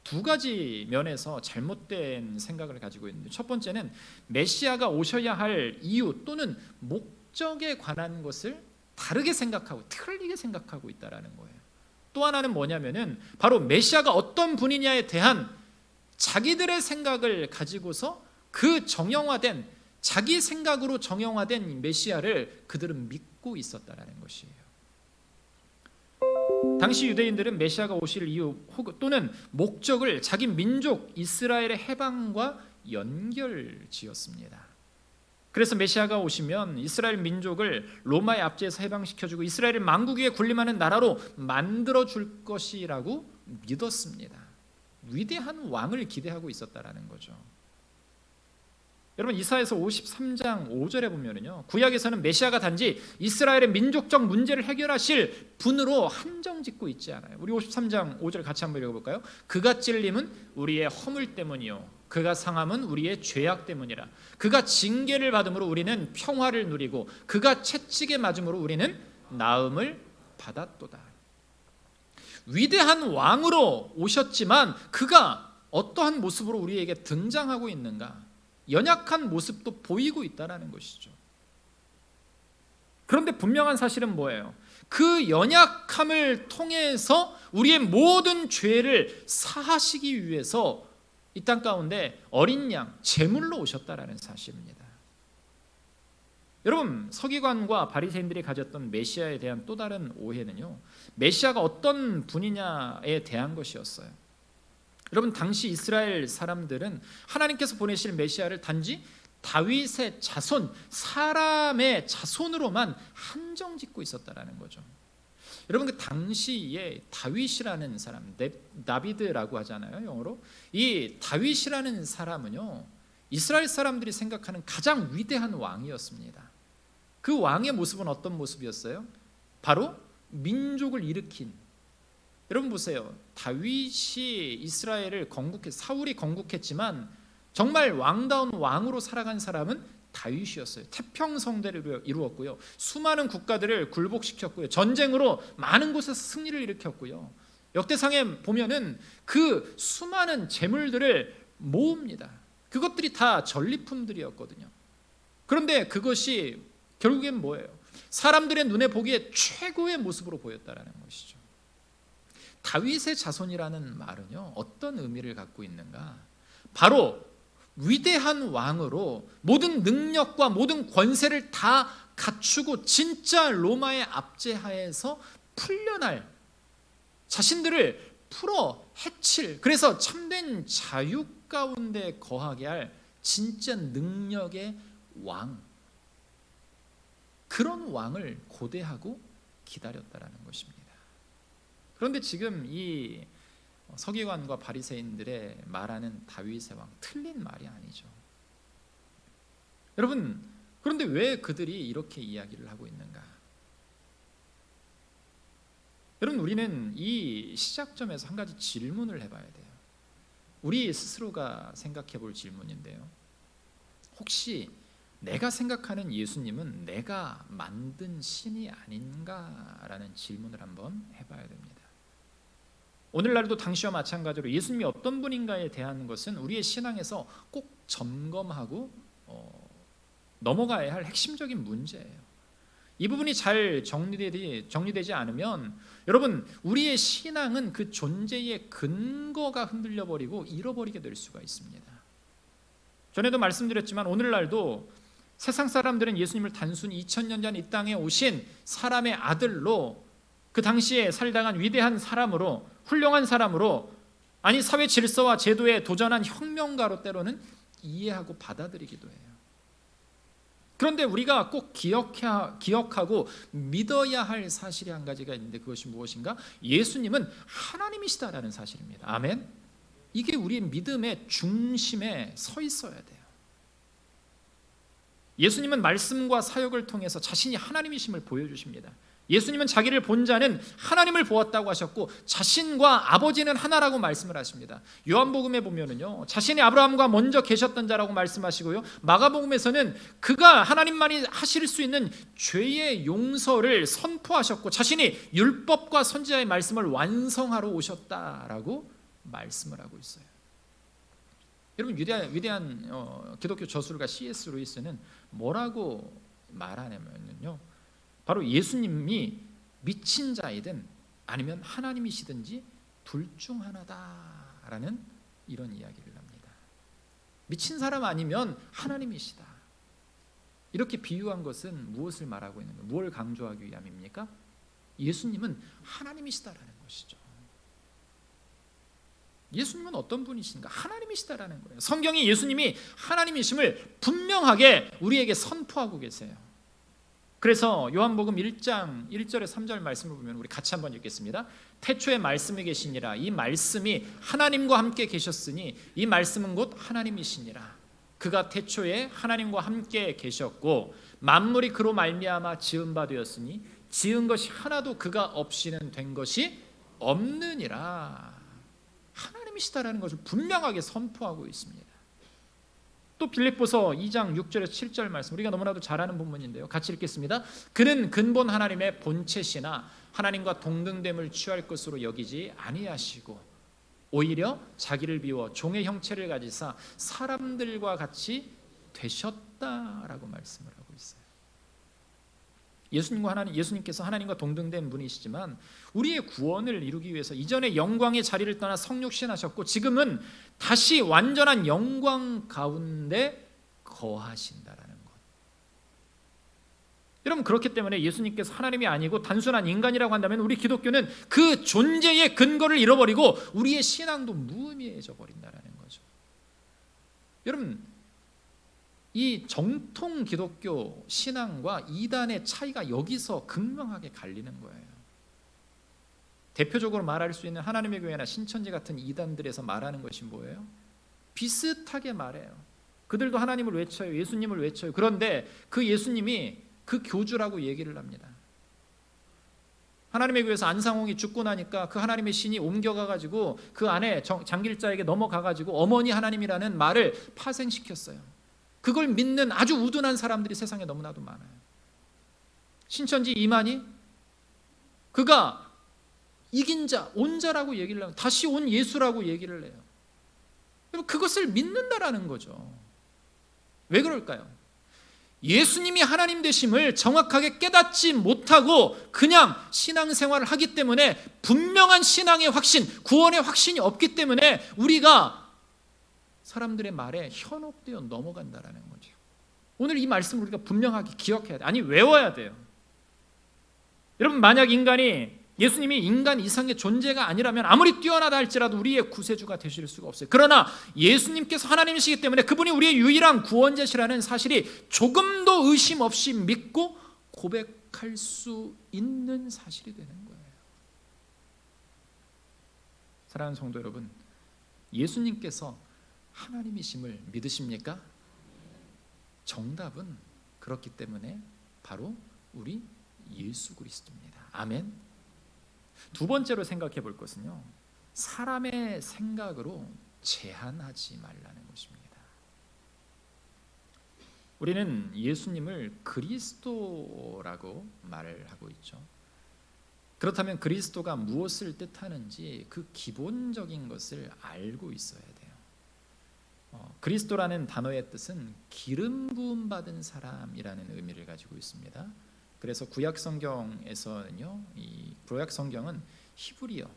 두 가지 면에서 잘못된 생각을 가지고 있는데, 첫 번째는 메시아가 오셔야 할 이유 또는 목적에 관한 것을 다르게 생각하고 틀리게 생각하고 있다라는 거예요. 또 하나는 뭐냐면은 바로 메시아가 어떤 분이냐에 대한 자기들의 생각을 가지고서 그 정형화된, 자기 생각으로 정형화된 메시아를 그들은 믿고 있었다라는 것이에요. 당시 유대인들은 메시아가 오실 이유 또는 목적을 자기 민족 이스라엘의 해방과 연결지었습니다. 그래서 메시아가 오시면 이스라엘 민족을 로마의 압제에서 해방시켜주고 이스라엘을 만국 위에 군림하는 나라로 만들어줄 것이라고 믿었습니다. 위대한 왕을 기대하고 있었다라는 거죠. 여러분, 이사야서 53장 5절에 보면은요, 구약에서는 메시아가 단지 이스라엘의 민족적 문제를 해결하실 분으로 한정짓고 있지 않아요. 우리 53장 5절 같이 한번 읽어볼까요? 그가 찔림은 우리의 허물 때문이요 그가 상함은 우리의 죄악 때문이라. 그가 징계를 받음으로 우리는 평화를 누리고 그가 채찍에 맞음으로 우리는 나음을 받았도다. 위대한 왕으로 오셨지만 그가 어떠한 모습으로 우리에게 등장하고 있는가? 연약한 모습도 보이고 있다는 것이죠. 그런데 분명한 사실은 뭐예요? 그 연약함을 통해서 우리의 모든 죄를 사하시기 위해서 이 땅 가운데 어린 양, 제물로 오셨다라는 사실입니다. 여러분, 서기관과 바리새인들이 가졌던 메시아에 대한 또 다른 오해는요, 메시아가 어떤 분이냐에 대한 것이었어요. 여러분, 당시 이스라엘 사람들은 하나님께서 보내실 메시아를 단지 다윗의 자손, 사람의 자손으로만 한정짓고 있었다라는 거죠. 여러분, 그 당시에 다윗이라는 사람, 다비드라고 하잖아요, 영어로. 이 다윗이라는 사람은요, 이스라엘 사람들이 생각하는 가장 위대한 왕이었습니다. 그 왕의 모습은 어떤 모습이었어요? 바로 민족을 일으킨, 여러분 보세요. 다윗이 이스라엘을 사울이 건국했지만 정말 왕다운 왕으로 살아간 사람은 다윗이었어요. 태평성대를 이루었고요, 수많은 국가들을 굴복시켰고요, 전쟁으로 많은 곳에서 승리를 일으켰고요, 역대상에 보면은 그 수많은 재물들을 모읍니다. 그것들이 다 전리품들이었거든요. 그런데 그것이 결국엔 뭐예요? 사람들의 눈에 보기에 최고의 모습으로 보였다라는 것이죠. 다윗의 자손이라는 말은요, 어떤 의미를 갖고 있는가? 바로 위대한 왕으로 모든 능력과 모든 권세를 다 갖추고 진짜 로마의 압제하에서 풀려날, 자신들을 풀어 헤칠, 그래서 참된 자유 가운데 거하게 할 진짜 능력의 왕, 그런 왕을 고대하고 기다렸다라는 것입니다. 그런데 지금 이 서기관과 바리새인들의 말하는 다윗의 왕, 틀린 말이 아니죠. 여러분, 그런데 왜 그들이 이렇게 이야기를 하고 있는가? 여러분, 우리는 이 시작점에서 한 가지 질문을 해봐야 돼요. 우리 스스로가 생각해 볼 질문인데요, 혹시 내가 생각하는 예수님은 내가 만든 신이 아닌가라는 질문을 한번 해봐야 됩니다. 오늘날도 당시와 마찬가지로 예수님이 어떤 분인가에 대한 것은 우리의 신앙에서 꼭 점검하고 넘어가야 할 핵심적인 문제예요. 이 부분이 잘 정리되지 않으면 여러분, 우리의 신앙은 그 존재의 근거가 흔들려버리고 잃어버리게 될 수가 있습니다. 전에도 말씀드렸지만 오늘날도 세상 사람들은 예수님을 단순히 2000년 전 이 땅에 오신 사람의 아들로, 그 당시에 살다간 위대한 사람으로, 훌륭한 사람으로, 아니 사회 질서와 제도에 도전한 혁명가로 때로는 이해하고 받아들이기도 해요. 그런데 우리가 꼭 기억하고 믿어야 할 사실이 한 가지가 있는데, 그것이 무엇인가? 예수님은 하나님이시다라는 사실입니다. 아멘. 이게 우리의 믿음의 중심에 서 있어야 돼요. 예수님은 말씀과 사역을 통해서 자신이 하나님이심을 보여주십니다. 예수님은 자기를 본 자는 하나님을 보았다고 하셨고, 자신과 아버지는 하나라고 말씀을 하십니다. 요한복음에 보면은요, 자신이 아브라함과 먼저 계셨던 자라고 말씀하시고요, 마가복음에서는 그가 하나님만이 하실 수 있는 죄의 용서를 선포하셨고, 자신이 율법과 선지자의 말씀을 완성하러 오셨다라고 말씀을 하고 있어요. 여러분, 위대한 기독교 저술가 C.S. 루이스는 뭐라고 말하냐면요, 바로 예수님이 미친 자이든 아니면 하나님이시든지 둘 중 하나다라는 이런 이야기를 합니다. 미친 사람 아니면 하나님이시다, 이렇게 비유한 것은 무엇을 말하고 있는 거예요? 무엇을 강조하기 위함입니까? 예수님은 하나님이시다라는 것이죠. 예수님은 어떤 분이신가? 하나님이시다라는 거예요. 성경이 예수님이 하나님이심을 분명하게 우리에게 선포하고 계세요. 그래서 요한복음 1장 1절에 3절 말씀을 보면 우리 같이 한번 읽겠습니다. 태초에 말씀이 계시니라. 이 말씀이 하나님과 함께 계셨으니 이 말씀은 곧 하나님이시니라. 그가 태초에 하나님과 함께 계셨고 만물이 그로 말미암아 지은 바 되었으니 지은 것이 하나도 그가 없이는 된 것이 없느니라. 하나님이시다라는 것을 분명하게 선포하고 있습니다. 또 빌립보서 2장 6절에서 7절 말씀, 우리가 너무나도 잘 아는 본문인데요, 같이 읽겠습니다. 그는 근본 하나님의 본체시나 하나님과 동등됨을 취할 것으로 여기지 아니하시고 오히려 자기를 비워 종의 형체를 가지사 사람들과 같이 되셨다라고 말씀을 하고 있어요. 예수님께서 하나님과 동등된 분이시지만 우리의 구원을 이루기 위해서 이전에 영광의 자리를 떠나 성육신하셨고 지금은 다시 완전한 영광 가운데 거하신다라는 것. 여러분, 그렇기 때문에 예수님께서 하나님이 아니고 단순한 인간이라고 한다면 우리 기독교는 그 존재의 근거를 잃어버리고 우리의 신앙도 무의미해져 버린다는 거죠. 여러분, 이 정통 기독교 신앙과 이단의 차이가 여기서 극명하게 갈리는 거예요. 대표적으로 말할 수 있는 하나님의 교회나 신천지 같은 이단들에서 말하는 것이 뭐예요? 비슷하게 말해요. 그들도 하나님을 외쳐요. 예수님을 외쳐요. 그런데 그 예수님이 그 교주라고 얘기를 합니다. 하나님의 교회에서 안상홍이 죽고 나니까 그 하나님의 신이 옮겨가가지고 그 안에 장길자에게 넘어가가지고 어머니 하나님이라는 말을 파생시켰어요. 그걸 믿는 아주 우둔한 사람들이 세상에 너무나도 많아요. 신천지 이만희, 그가 이긴 자, 온 자라고 얘기를 해요. 다시 온 예수라고 얘기를 해요. 그것을 믿는다라는 거죠. 왜 그럴까요? 예수님이 하나님 되심을 정확하게 깨닫지 못하고 그냥 신앙생활을 하기 때문에 분명한 신앙의 확신, 구원의 확신이 없기 때문에 우리가 사람들의 말에 현혹되어 넘어간다라는 거죠. 오늘 이 말씀을 우리가 분명하게 기억해야 돼요. 아니, 외워야 돼요. 여러분, 만약 인간이 예수님이 인간 이상의 존재가 아니라면 아무리 뛰어나다 할지라도 우리의 구세주가 되실 수가 없어요. 그러나 예수님께서 하나님이시기 때문에 그분이 우리의 유일한 구원자시라는 사실이 조금도 의심 없이 믿고 고백할 수 있는 사실이 되는 거예요. 사랑하는 성도 여러분, 예수님께서 하나님이심을 믿으십니까? 정답은 그렇기 때문에 바로 우리 예수 그리스도입니다. 아멘. 두 번째로 생각해 볼 것은요, 사람의 생각으로 제한하지 말라는 것입니다. 우리는 예수님을 그리스도라고 말을 하고 있죠. 그렇다면 그리스도가 무엇을 뜻하는지 그 기본적인 것을 알고 있어야 돼요. 그리스도라는 단어의 뜻은 기름 부음 받은 사람이라는 의미를 가지고 있습니다. 그래서 구약 성경에서는요, 이 구약 성경은 히브리어,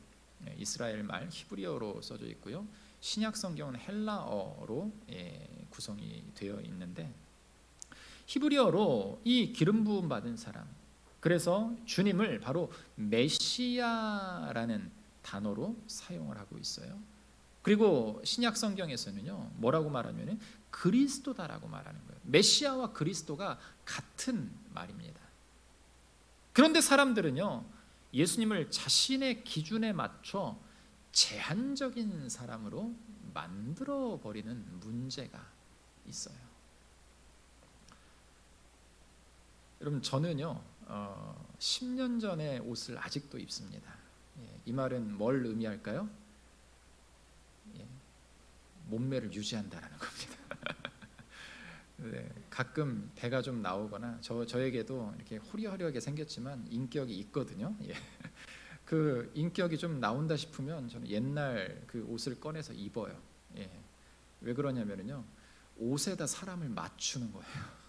이스라엘 말 히브리어로 써져 있고요. 신약 성경은 헬라어로 구성이 되어 있는데, 히브리어로 이 기름 부음 받은 사람, 그래서 주님을 바로 메시아라는 단어로 사용을 하고 있어요. 그리고 신약 성경에서는요, 뭐라고 말하냐면 그리스도다라고 말하는 거예요. 메시아와 그리스도가 같은 말입니다. 그런데 사람들은요, 예수님을 자신의 기준에 맞춰 제한적인 사람으로 만들어 버리는 문제가 있어요. 여러분, 저는요 10년 전의 옷을 아직도 입습니다. 이 말은 뭘 의미할까요? 몸매를 유지한다라는 겁니다. 네, 가끔 배가 좀 나오거나 저에게도 이렇게 호리호리하게 생겼지만 인격이 있거든요. 그 인격이 좀 나온다 싶으면 저는 옛날 그 옷을 꺼내서 입어요. 왜 그러냐면요, 옷에다 사람을 맞추는 거예요.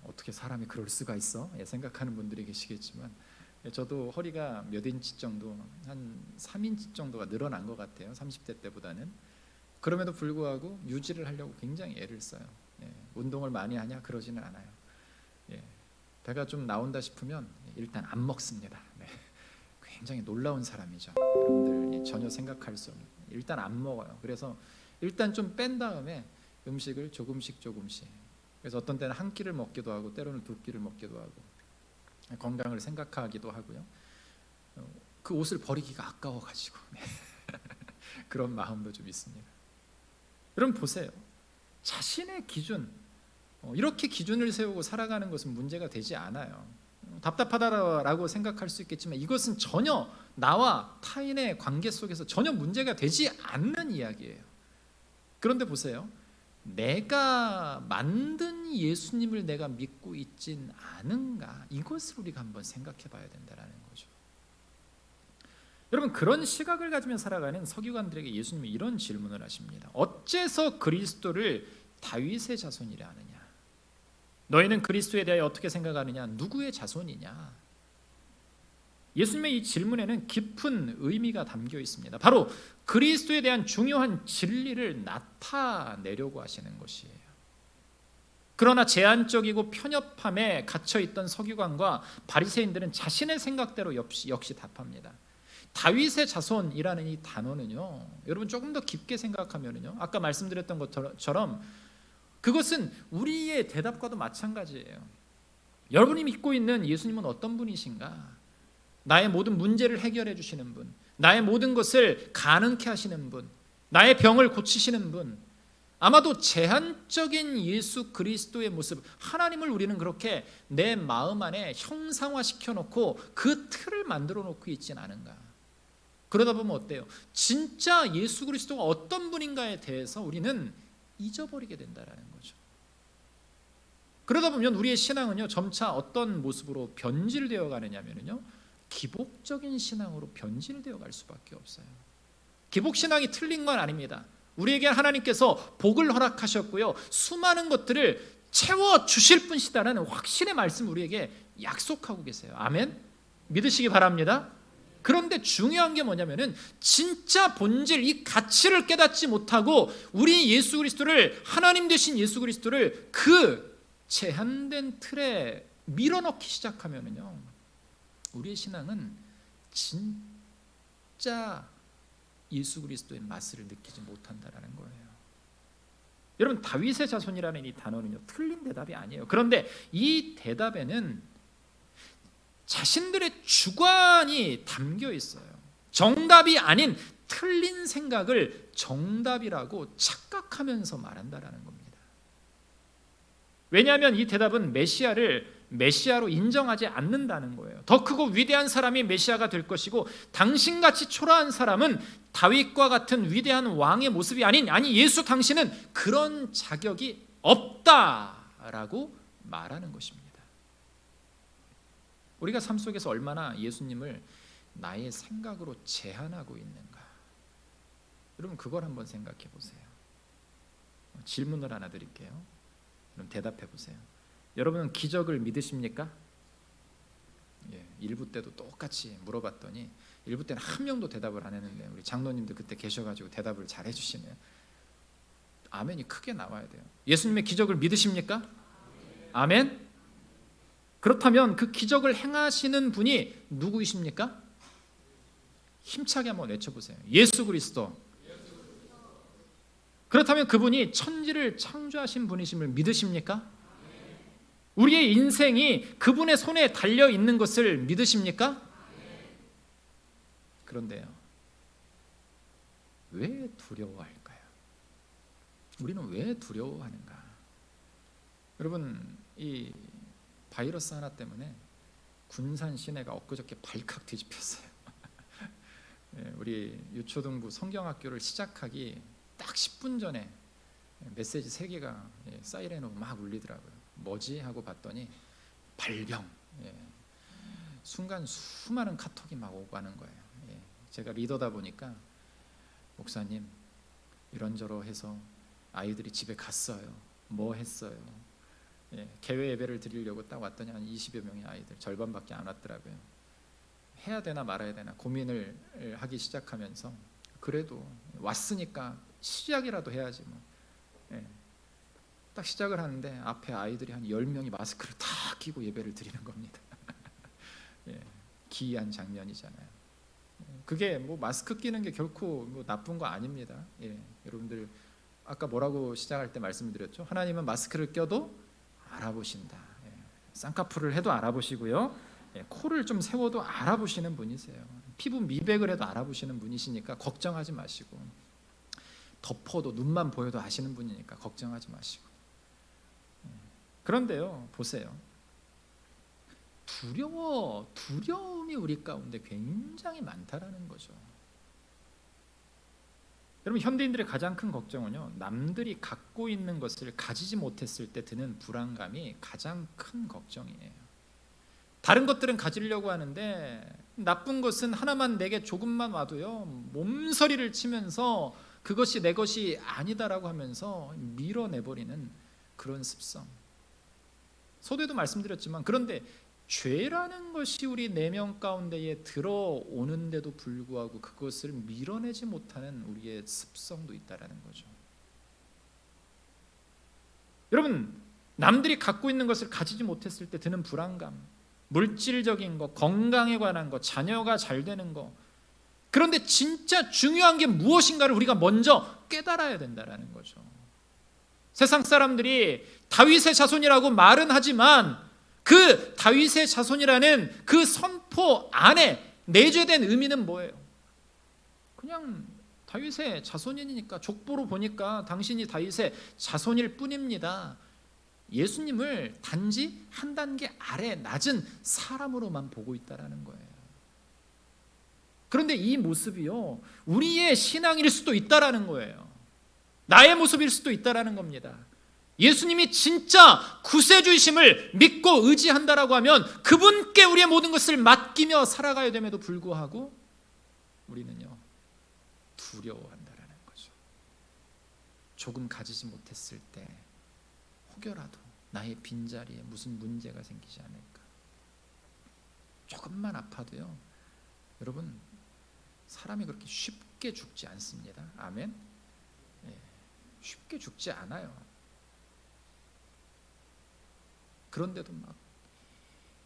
어떻게 사람이 그럴 수가 있어? 생각하는 분들이 계시겠지만, 저도 허리가 몇 인치 정도, 한 3인치 정도가 늘어난 것 같아요. 30대 때보다는. 그럼에도 불구하고 유지를 하려고 굉장히 애를 써요. 운동을 많이 하냐? 그러지는 않아요. 배가 좀 나온다 싶으면 일단 안 먹습니다. 굉장히 놀라운 사람이죠. 여러분들 전혀 생각할 수 없는, 일단 안 먹어요. 그래서 일단 좀 뺀 다음에 음식을 조금씩. 그래서 어떤 때는 한 끼를 먹기도 하고 때로는 두 끼를 먹기도 하고, 건강을 생각하기도 하고요. 그 옷을 버리기가 아까워가지고 그런 마음도 좀 있습니다. 여러분 보세요. 자신의 기준, 이렇게 기준을 세우고 살아가는 것은 문제가 되지 않아요. 답답하다라고 생각할 수 있겠지만 이것은 전혀 나와 타인의 관계 속에서 전혀 문제가 되지 않는 이야기예요. 그런데 보세요. 내가 만든 예수님을 내가 믿고 있진 않은가? 이것을 우리가 한번 생각해 봐야 된다는 거죠. 여러분, 그런 시각을 가지며 살아가는 서기관들에게 예수님이 이런 질문을 하십니다. 어째서 그리스도를 다윗의 자손이라 하느냐? 너희는 그리스도에 대하여 어떻게 생각하느냐? 누구의 자손이냐? 예수님의 이 질문에는 깊은 의미가 담겨 있습니다. 바로 그리스도에 대한 중요한 진리를 나타내려고 하시는 것이에요. 그러나 제한적이고 편협함에 갇혀있던 서기관과 바리새인들은 자신의 생각대로 역시 답합니다. 다윗의 자손이라는 이 단어는요, 여러분 조금 더 깊게 생각하면요, 아까 말씀드렸던 것처럼 그것은 우리의 대답과도 마찬가지예요. 여러분이 믿고 있는 예수님은 어떤 분이신가? 나의 모든 문제를 해결해 주시는 분, 나의 모든 것을 가능케 하시는 분, 나의 병을 고치시는 분, 아마도 제한적인 예수 그리스도의 모습, 하나님을 우리는 그렇게 내 마음 안에 형상화시켜 놓고 그 틀을 만들어 놓고 있진 않은가. 그러다 보면 어때요? 진짜 예수 그리스도가 어떤 분인가에 대해서 우리는 잊어버리게 된다는 거죠. 그러다 보면 우리의 신앙은요, 점차 어떤 모습으로 변질되어 가느냐면요, 기복적인 신앙으로 변질되어 갈 수밖에 없어요. 기복 신앙이 틀린 건 아닙니다. 우리에게 하나님께서 복을 허락하셨고요, 수많은 것들을 채워 주실 분이시다라는 확신의 말씀 우리에게 약속하고 계세요. 아멘. 믿으시기 바랍니다. 그런데 중요한 게 뭐냐면은 진짜 본질, 이 가치를 깨닫지 못하고 우리 예수 그리스도를, 하나님 되신 예수 그리스도를 그 제한된 틀에 밀어넣기 시작하면은요, 우리의 신앙은 진짜 예수 그리스도의 맛을 느끼지 못한다라는 거예요. 여러분, 다윗의 자손이라는 이 단어는요, 틀린 대답이 아니에요. 그런데 이 대답에는 자신들의 주관이 담겨 있어요. 정답이 아닌 틀린 생각을 정답이라고 착각하면서 말한다라는 겁니다. 왜냐하면 이 대답은 메시아로 인정하지 않는다는 거예요. 더 크고 위대한 사람이 메시아가 될 것이고, 당신같이 초라한 사람은 다윗과 같은 위대한 왕의 모습이 아니 예수 당신은 그런 자격이 없다라고 말하는 것입니다. 우리가 삶 속에서 얼마나 예수님을 나의 생각으로 제한하고 있는가, 여러분 그걸 한번 생각해 보세요. 질문을 하나 드릴게요. 그럼 대답해 보세요. 여러분은 기적을 믿으십니까? 1부 때도 똑같이 물어봤더니 1부 때는 한 명도 대답을 안 했는데 우리 장로님도 그때 계셔가지고 대답을 잘 해주시네요. 아멘이 크게 나와야 돼요. 예수님의 기적을 믿으십니까? 아멘. 그렇다면 그 기적을 행하시는 분이 누구이십니까? 힘차게 한번 외쳐보세요. 예수 그리스도. 그렇다면 그분이 천지를 창조하신 분이심을 믿으십니까? 우리의 인생이 그분의 손에 달려 있는 것을 믿으십니까? 그런데요, 왜 두려워할까요? 우리는 왜 두려워하는가? 여러분, 이 바이러스 하나 때문에 군산 시내가 엊그저께 발칵 뒤집혔어요. 우리 유초등부 성경학교를 시작하기 딱 10분 전에 메시지 3개가 사이렌으로 막 울리더라고요. 뭐지? 하고 봤더니 발병. 순간 수많은 카톡이 막 오고 하는 거예요. 제가 리더다 보니까 목사님 이런저런 해서 아이들이 집에 갔어요. 뭐 했어요? 개회 예배를 드리려고 딱 왔더니 한 20여 명의 아이들, 절반밖에 안 왔더라고요. 해야 되나 말아야 되나 고민을 하기 시작하면서 그래도 왔으니까 시작이라도 해야지 뭐. 딱 시작을 하는데 앞에 아이들이 한 10명이 마스크를 다 끼고 예배를 드리는 겁니다. 기이한 장면이잖아요. 그게 뭐 마스크 끼는 게 결코 뭐 나쁜 거 아닙니다. 여러분들 아까 뭐라고 시작할 때 말씀드렸죠? 하나님은 마스크를 껴도 알아보신다. 쌍꺼풀을 해도 알아보시고요, 코를 좀 세워도 알아보시는 분이세요. 피부 미백을 해도 알아보시는 분이시니까 걱정하지 마시고, 덮어도 눈만 보여도 아시는 분이니까 걱정하지 마시고. 그런데요, 보세요. 두려움이 우리 가운데 굉장히 많다라는 거죠. 여러분, 현대인들의 가장 큰 걱정은요, 남들이 갖고 있는 것을 가지지 못했을 때 드는 불안감이 가장 큰 걱정이에요. 다른 것들은 가지려고 하는데 나쁜 것은 하나만 내게 조금만 와도요, 몸서리를 치면서 그것이 내 것이 아니다라고 하면서 밀어내버리는 그런 습성. 서두에도 말씀드렸지만, 그런데 죄라는 것이 우리 내면 가운데에 들어오는데도 불구하고 그것을 밀어내지 못하는 우리의 습성도 있다라는 거죠. 여러분, 남들이 갖고 있는 것을 가지지 못했을 때 드는 불안감, 물질적인 거, 건강에 관한 거, 자녀가 잘 되는 거. 그런데 진짜 중요한 게 무엇인가를 우리가 먼저 깨달아야 된다는 거죠. 세상 사람들이 다윗의 자손이라고 말은 하지만 그 다윗의 자손이라는 그 선포 안에 내재된 의미는 뭐예요? 그냥 다윗의 자손이니까, 족보로 보니까 당신이 다윗의 자손일 뿐입니다. 예수님을 단지 한 단계 아래 낮은 사람으로만 보고 있다는 거예요. 그런데 이 모습이요, 우리의 신앙일 수도 있다는 거예요. 나의 모습일 수도 있다는 겁니다. 예수님이 진짜 구세주이심을 믿고 의지한다라고 하면 그분께 우리의 모든 것을 맡기며 살아가야 됨에도 불구하고 우리는요, 두려워한다라는 거죠. 조금 가지지 못했을 때 혹여라도 나의 빈자리에 무슨 문제가 생기지 않을까. 조금만 아파도요, 여러분, 사람이 그렇게 쉽게 죽지 않습니다. 아멘. 쉽게 죽지 않아요. 그런데도 막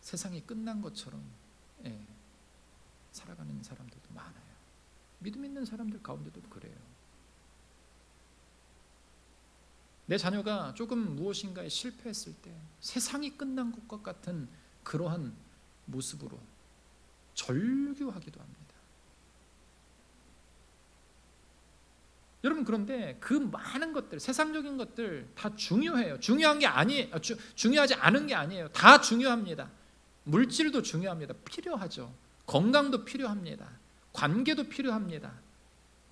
세상이 끝난 것처럼 살아가는 사람들도 많아요. 믿음 있는 사람들 가운데도 그래요. 내 자녀가 조금 무엇인가에 실패했을 때 세상이 끝난 것과 같은 그러한 모습으로 절규하기도 합니다. 여러분, 그런데 그 많은 것들, 세상적인 것들 다 중요해요. 중요한 게 아니에요. 중요하지 않은 게 아니에요. 다 중요합니다. 물질도 중요합니다. 필요하죠. 건강도 필요합니다. 관계도 필요합니다.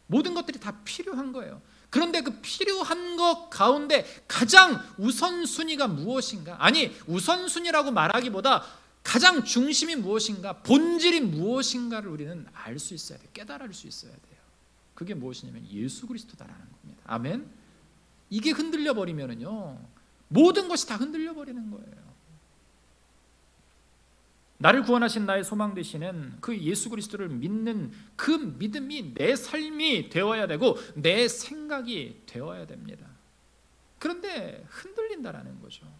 모든 것들이 다 필요한 거예요. 그런데 그 필요한 것 가운데 가장 우선순위가 무엇인가? 아니, 우선순위라고 말하기보다 가장 중심이 무엇인가? 본질이 무엇인가를 우리는 알 수 있어야 돼요. 깨달을 수 있어야 돼요. 그게 무엇이냐면 예수 그리스도다라는 겁니다. 아멘. 이게 흔들려 버리면은요, 모든 것이 다 흔들려 버리는 거예요. 나를 구원하신 나의 소망 되시는 그 예수 그리스도를 믿는 그 믿음이 내 삶이 되어야 되고 내 생각이 되어야 됩니다. 그런데 흔들린다라는 거죠.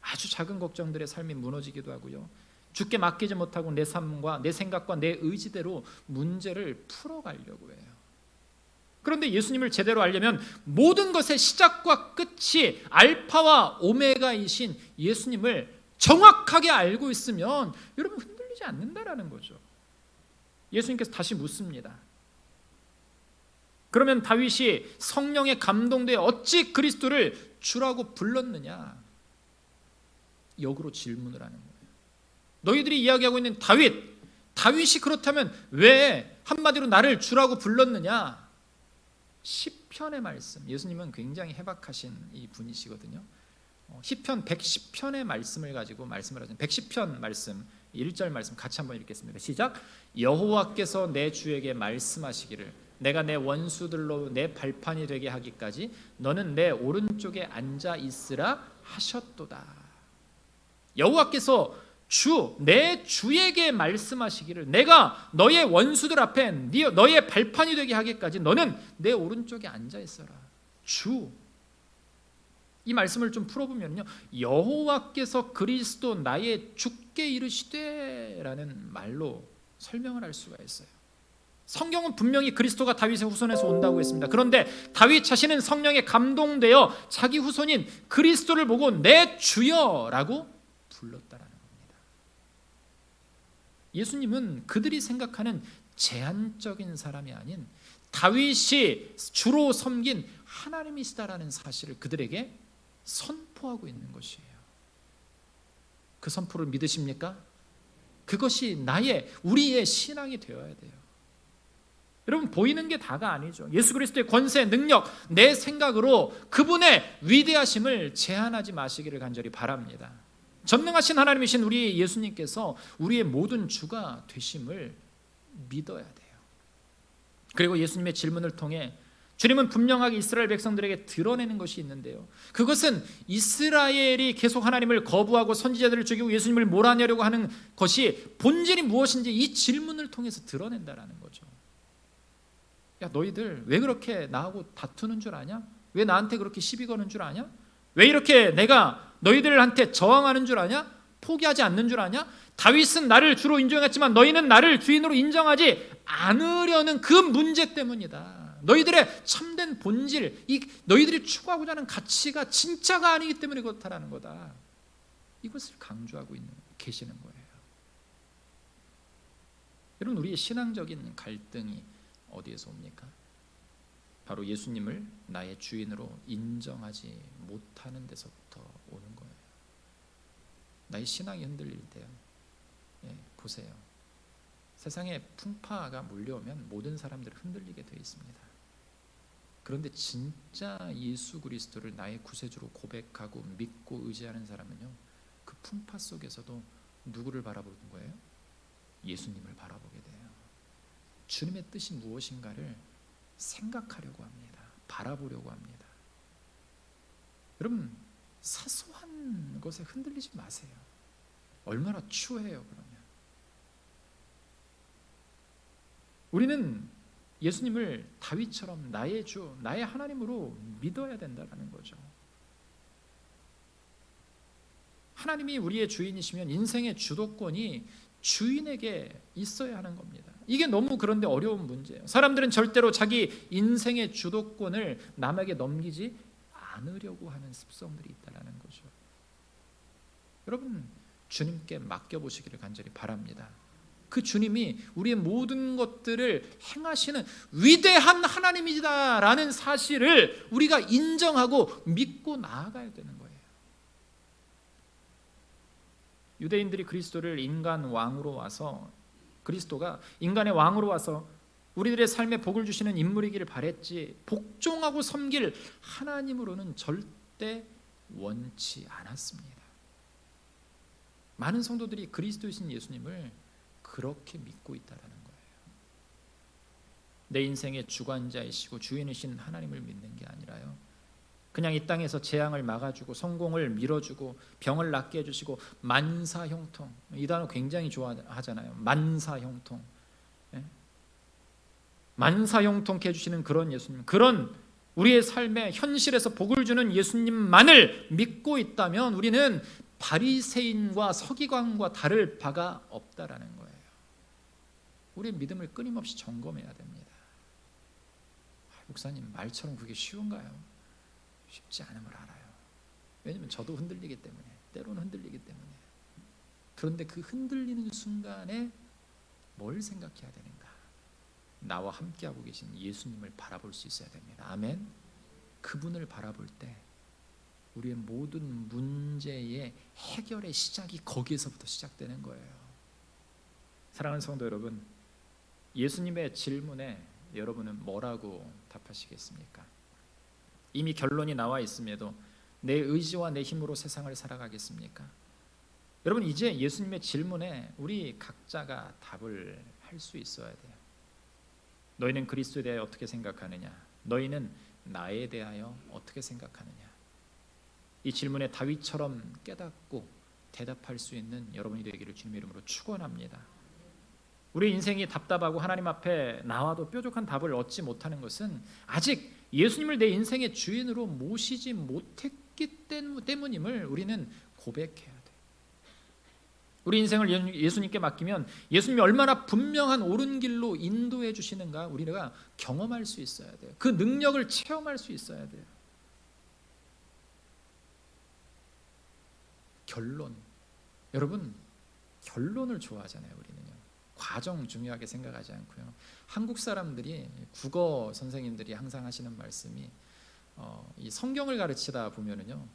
아주 작은 걱정들의 삶이 무너지기도 하고요, 주께 맡기지 못하고 내 삶과 내 생각과 내 의지대로 문제를 풀어가려고 해요. 그런데 예수님을 제대로 알려면 모든 것의 시작과 끝이 알파와 오메가이신 예수님을 정확하게 알고 있으면 여러분 흔들리지 않는다라는 거죠. 예수님께서 다시 묻습니다. 그러면 다윗이 성령에 감동되어 어찌 그리스도를 주라고 불렀느냐? 역으로 질문을 하는 거예요. 너희들이 이야기하고 있는 다윗이 그렇다면 왜 한마디로 나를 주라고 불렀느냐? 시편의 말씀, 예수님은 굉장히 해박하신 이 분이시거든요. 시편 110편의 말씀을 가지고 말씀을 하죠. 110편 말씀 1절 말씀 같이 한번 읽겠습니다. 시작. 여호와께서 내 주에게 말씀하시기를 내가 내 원수들로 내 발판이 되게 하기까지 너는 내 오른쪽에 앉아 있으라 하셨도다. 여호와께서 내 주에게 말씀하시기를 내가 너의 원수들 앞에 너의 발판이 되게 하기까지 너는 내 오른쪽에 앉아 있어라. 이 말씀을 좀 풀어보면요, 여호와께서 그리스도 나의 주께 이르시되 라는 말로 설명을 할 수가 있어요. 성경은 분명히 그리스도가 다윗의 후손에서 온다고 했습니다. 그런데 다윗 자신은 성령에 감동되어 자기 후손인 그리스도를 보고 내 주여라고 불렀다라는 겁니다. 예수님은 그들이 생각하는 제한적인 사람이 아닌 다윗이 주로 섬긴 하나님이시다라는 사실을 그들에게 선포하고 있는 것이에요. 그 선포를 믿으십니까? 그것이 우리의 신앙이 되어야 돼요. 여러분, 보이는 게 다가 아니죠. 예수 그리스도의 권세, 능력, 내 생각으로 그분의 위대하심을 제한하지 마시기를 간절히 바랍니다. 전능하신 하나님이신 우리 예수님께서 우리의 모든 주가 되심을 믿어야 돼요. 그리고 예수님의 질문을 통해 주님은 분명하게 이스라엘 백성들에게 드러내는 것이 있는데요, 그것은 이스라엘이 계속 하나님을 거부하고 선지자들을 죽이고 예수님을 몰아내려고 하는 것이 본질이 무엇인지 이 질문을 통해서 드러낸다라는 거죠. 야, 너희들 왜 그렇게 나하고 다투는 줄 아냐? 왜 나한테 그렇게 시비 거는 줄 아냐? 왜 이렇게 내가 너희들한테 저항하는 줄 아냐? 포기하지 않는 줄 아냐? 다윗은 나를 주로 인정했지만 너희는 나를 주인으로 인정하지 않으려는 그 문제 때문이다. 너희들의 참된 본질, 이 너희들이 추구하고자 하는 가치가 진짜가 아니기 때문에 그렇다라는 거다. 이것을 강조하고 계시는 거예요. 여러분, 우리의 신앙적인 갈등이 어디에서 옵니까? 바로 예수님을 나의 주인으로 인정하지 못하는 데서부터 오는 거예요. 나의 신앙이 흔들릴 때요, 보세요. 세상에 풍파가 몰려오면 모든 사람들이 흔들리게 되어 있습니다. 그런데 진짜 예수 그리스도를 나의 구세주로 고백하고 믿고 의지하는 사람은요, 그 풍파 속에서도 누구를 바라보는 거예요? 예수님을 바라보게 돼요. 주님의 뜻이 무엇인가를 생각하려고 합니다. 바라보려고 합니다. 여러분, 사소한 것에 흔들리지 마세요. 얼마나 추해요. 그러면 우리는 예수님을 다윗처럼 나의 주, 나의 하나님으로 믿어야 된다는 거죠. 하나님이 우리의 주인이시면 인생의 주도권이 주인에게 있어야 하는 겁니다. 이게 너무 그런데 어려운 문제예요. 사람들은 절대로 자기 인생의 주도권을 남에게 넘기지 않으려고 하는 습성들이 있다는 거죠. 여러분, 주님께 맡겨보시기를 간절히 바랍니다. 그 주님이 우리의 모든 것들을 행하시는 위대한 하나님이다라는 사실을 우리가 인정하고 믿고 나아가야 되는 거예요. 유대인들이 그리스도를 인간 왕으로 와서, 그리스도가 인간의 왕으로 와서 우리들의 삶에 복을 주시는 인물이기를 바랬지 복종하고 섬길 하나님으로는 절대 원치 않았습니다. 많은 성도들이 그리스도이신 예수님을 그렇게 믿고 있다라는 거예요. 내 인생의 주관자이시고 주인이신 하나님을 믿는 게 아니라요, 그냥 이 땅에서 재앙을 막아주고 성공을 밀어주고 병을 낫게 해주시고 만사형통, 이 단어 굉장히 좋아하잖아요. 만사형통, 만사형통케 해주시는 그런 예수님, 그런 우리의 삶의 현실에서 복을 주는 예수님만을 믿고 있다면 우리는 바리새인과 서기관과 다를 바가 없다라는 거예요. 우리의 믿음을 끊임없이 점검해야 됩니다. 목사님, 말처럼 그게 쉬운가요? 쉽지 않음을 알아요. 왜냐하면 저도 흔들리기 때문에, 때로는 흔들리기 때문에. 그런데 그 흔들리는 순간에 뭘 생각해야 되는가? 나와 함께하고 계신 예수님을 바라볼 수 있어야 됩니다. 아멘. 그분을 바라볼 때 우리의 모든 문제의 해결의 시작이 거기에서부터 시작되는 거예요. 사랑하는 성도 여러분, 예수님의 질문에 여러분은 뭐라고 답하시겠습니까? 이미 결론이 나와 있음에도 내 의지와 내 힘으로 세상을 살아가겠습니까? 여러분, 이제 예수님의 질문에 우리 각자가 답을 할 수 있어야 돼요. 너희는 그리스도에 대하여 어떻게 생각하느냐? 너희는 나에 대하여 어떻게 생각하느냐? 이 질문에 다윗처럼 깨닫고 대답할 수 있는 여러분이 되기를 주님의 이름으로 축원합니다. 우리 인생이 답답하고 하나님 앞에 나와도 뾰족한 답을 얻지 못하는 것은 아직 예수님을 내 인생의 주인으로 모시지 못했기 때문임을 우리는 고백해야 돼요. 우리 인생을 예수님께 맡기면 예수님이 얼마나 분명한 옳은 길로 인도해 주시는가 우리가 경험할 수 있어야 돼요. 그 능력을 체험할 수 있어야 돼요. 결론, 여러분, 결론을 좋아하잖아요. 우리는요, 과정 중요하게 생각하지 않고요. 한국 사람들이, 국어 선생님들이 항상 하시는 말씀이 이 성경을 가르치다 보면은요,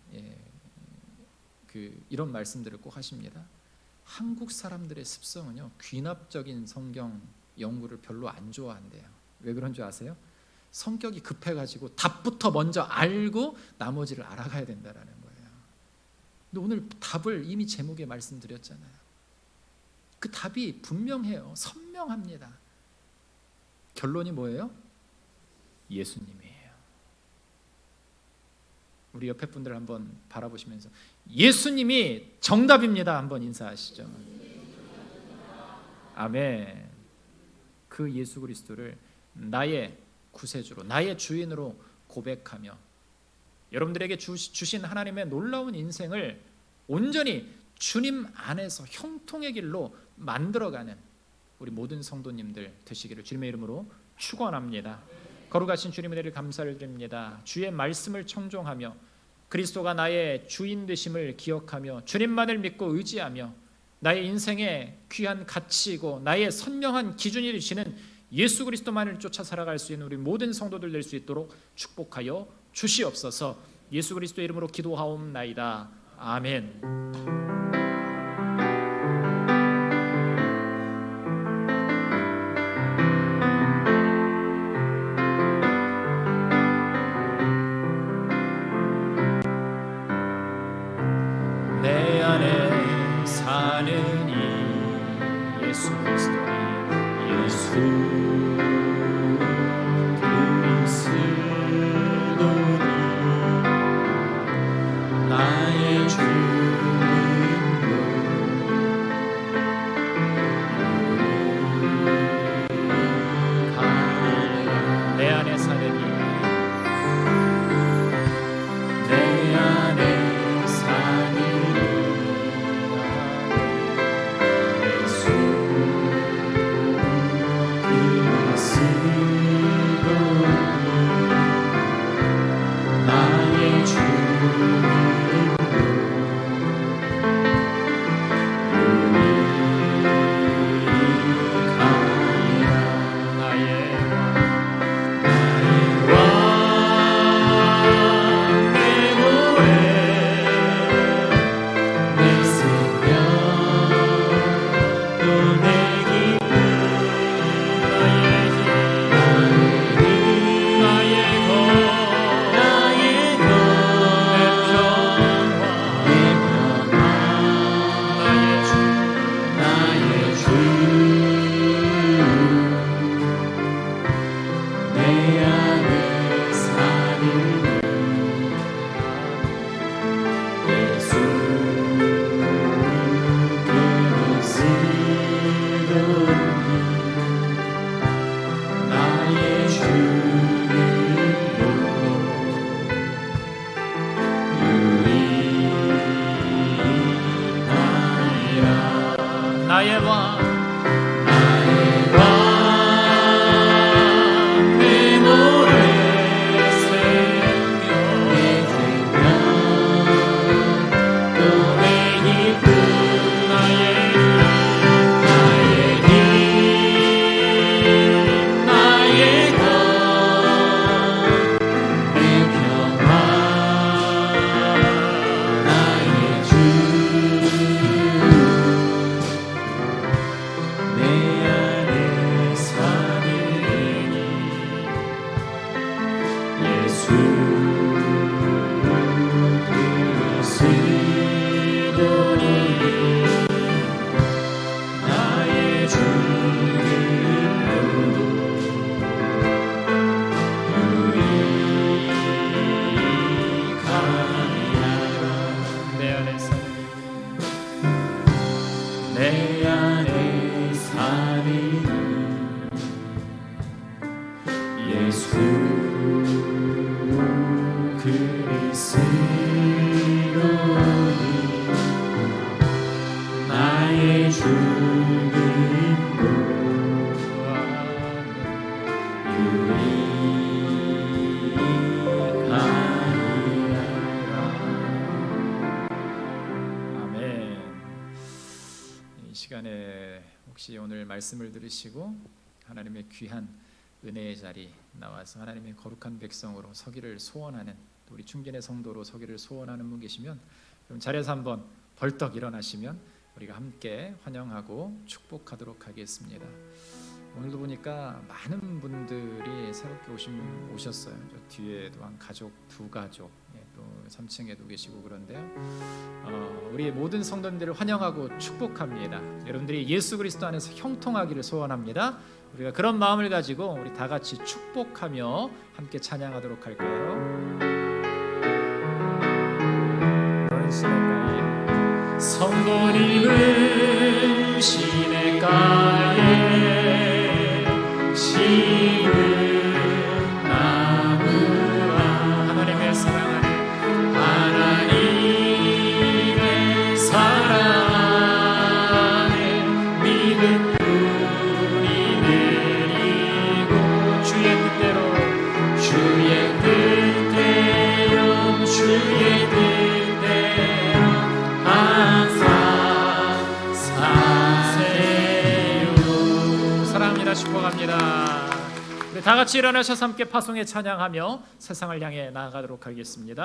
이런 말씀들을 꼭 하십니다. 한국 사람들의 습성은요, 귀납적인 성경 연구를 별로 안 좋아한대요. 왜 그런 줄 아세요? 성격이 급해가지고 답부터 먼저 알고 나머지를 알아가야 된다라는 거예요. 근데 오늘 답을 이미 제목에 말씀드렸잖아요. 그 답이 분명해요. 선명합니다. 결론이 뭐예요? 예수님이에요. 우리 옆에 분들 한번 바라보시면서 예수님이 정답입니다. 한번 인사하시죠. 아멘. 그 예수 그리스도를 나의 구세주로, 나의 주인으로 고백하며 여러분들에게 주신 하나님의 놀라운 인생을 온전히 주님 안에서 형통의 길로 만들어가는 우리 모든 성도님들 되시기를 주님의 이름으로 축원합니다. 거룩하신 주님의 은혜를 감사를 드립니다. 주의 말씀을 청종하며 그리스도가 나의 주인 되심을 기억하며 주님만을 믿고 의지하며 나의 인생의 귀한 가치이고 나의 선명한 기준이 되시는 예수 그리스도만을 쫓아 살아갈 수 있는 우리 모든 성도들 될 수 있도록 축복하여 주시옵소서. 예수 그리스도의 이름으로 기도하옵나이다. 아멘. 내 안에 사는 이 예수 그리스도니 예수 그리스도니 나의 주님으로 가느라 내 안에 사는 이 내 안에 사는 예수 그리스도 나의 주님으로 유익하리라. 나의 왕 내 노래 내 생명 또 내 기쁨 나의 힘 나의 것 내 평화 나의 주 내 안에 사는 예수 그리스도니 나의 주님으로 유익하리라. 나의 왕 내 노래 생명 또 내 기쁨 나의 힘 나의 것 내 평화 나의 주 내 안에 사느니 예수 그리스도니 나의 주님으로 유익하리라. 내 안에 사느니 내 안에 사느니 예수 그리스도니 나의 주님으로 유익하리라. 아멘. 이 시간에 혹시 오늘 말씀을 들으시고 하나님의 귀한 은혜의 자리 나와서 하나님의 거룩한 백성으로 서기를 소원하는 또 우리 충진의 성도로 서기를 소원하는 분 계시면 그럼 자리에서 한번 벌떡 일어나시면 우리가 함께 환영하고 축복하도록 하겠습니다. 오늘도 보니까 많은 분들이 새롭게 오셨어요. 저 뒤에도 한 가족, 두 가족, 또 3층에도 계시고 그런데요. 우리 모든 성도님들을 환영하고 축복합니다. 여러분들이 예수 그리스도 안에서 형통하기를 소원합니다. 우리가 그런 마음을 가지고 우리 다 같이 축복하며 함께 찬양하도록 할까요? 성도님은 시냇가에 심은 나무라 하나님의 사랑하는 다 같이 일어나셔서 함께 파송에 찬양하며 세상을 향해 나아가도록 하겠습니다.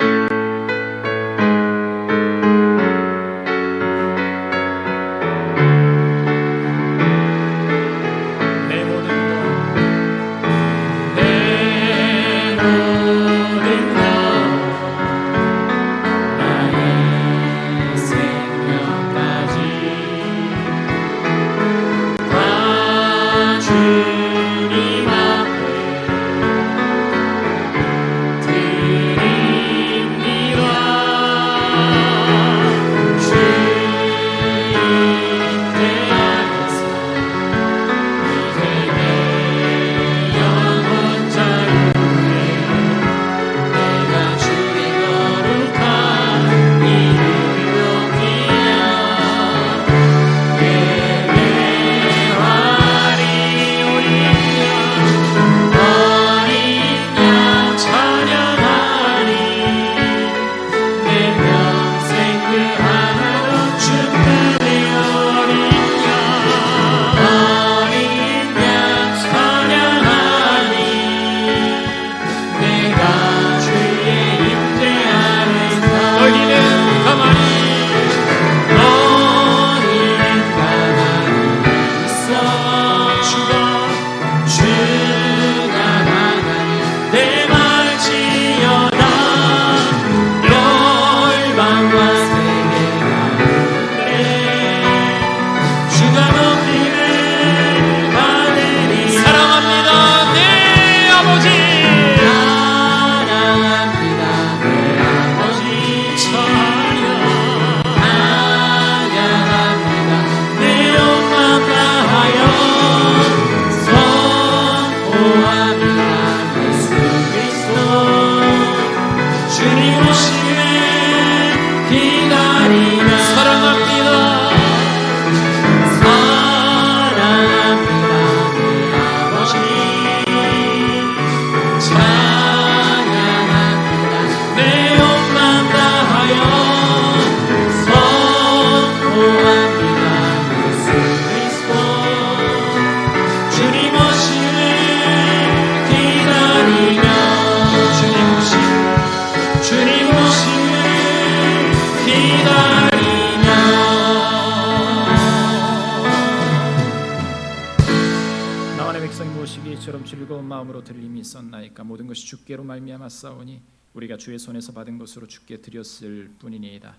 즐거운 마음으로 들림이 있었나이까 모든 것이 주께로 말미암아 싸우니 우리가 주의 손에서 받은 것으로 주께 드렸을 뿐이니이다.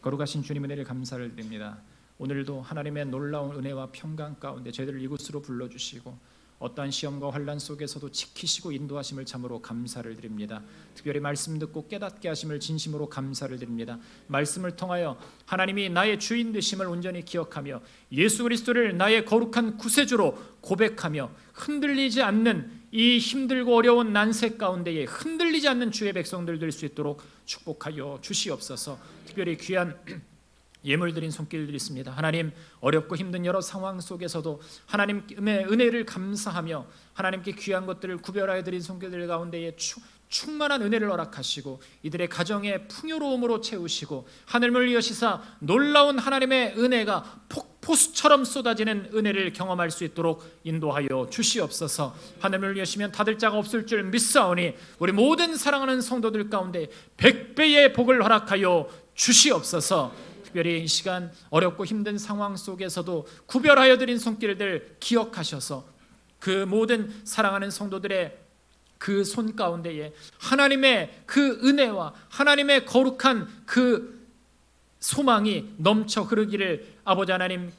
거룩하신 주님 은혜를 감사를 드립니다. 오늘도 하나님의 놀라운 은혜와 평강 가운데 저희들을 이곳으로 불러주시고 어떠한 시험과 환난 속에서도 지키시고 인도하심을 참으로 감사를 드립니다. 특별히 말씀 듣고 깨닫게 하심을 진심으로 감사를 드립니다. 말씀을 통하여 하나님이 나의 주인 되심을 온전히 기억하며 예수 그리스도를 나의 거룩한 구세주로 고백하며 흔들리지 않는 이 힘들고 어려운 난세 가운데에 흔들리지 않는 주의 백성들 될 수 있도록 축복하여 주시옵소서. 특별히 귀한 예물 드린 손길들이 있습니다. 하나님, 어렵고 힘든 여러 상황 속에서도 하나님의 은혜를 감사하며 하나님께 귀한 것들을 구별하여 드린 손길들 가운데에 충만한 은혜를 허락하시고 이들의 가정의 풍요로움으로 채우시고 하늘을 여시사 놀라운 하나님의 은혜가 폭포수처럼 쏟아지는 은혜를 경험할 수 있도록 인도하여 주시옵소서. 하늘을 여시면 닫을 자가 없을 줄 믿사오니 우리 모든 사랑하는 성도들 가운데 100배의 복을 허락하여 주시옵소서. 특별히 이 시간 어렵고 힘든 상황 속에서도 구별하여 드린 손길들 기억하셔서 그 모든 사랑하는 성도들의 그 손 가운데에 하나님의 그 은혜와 하나님의 거룩한 그 소망이 넘쳐 흐르기를 아버지 하나님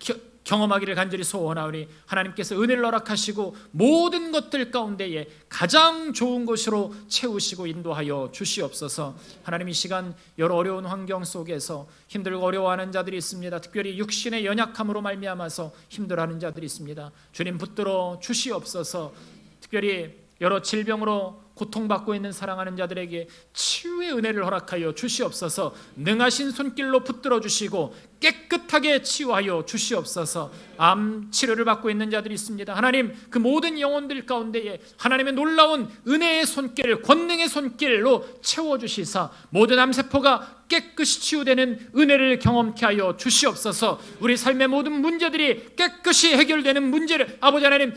경험하기를 간절히 소원하오니 하나님께서 은혜를 허락하시고 모든 것들 가운데에 가장 좋은 것으로 채우시고 인도하여 주시옵소서. 하나님, 이 시간 여러 어려운 환경 속에서 힘들고 어려워하는 자들이 있습니다. 특별히 육신의 연약함으로 말미암아서 힘들어하는 자들이 있습니다. 주님, 붙들어 주시옵소서. 특별히 여러 질병으로 고통받고 있는 사랑하는 자들에게 치유의 은혜를 허락하여 주시옵소서. 능하신 손길로 붙들어 주시고 깨끗하게 치유하여 주시옵소서. 암 치료를 받고 있는 자들이 있습니다. 하나님, 그 모든 영혼들 가운데에 하나님의 놀라운 은혜의 손길, 권능의 손길로 채워주시사 모든 암세포가 깨끗이 치유되는 은혜를 경험케 하여 주시옵소서. 우리 삶의 모든 문제들이 깨끗이 해결되는 문제를 아버지 하나님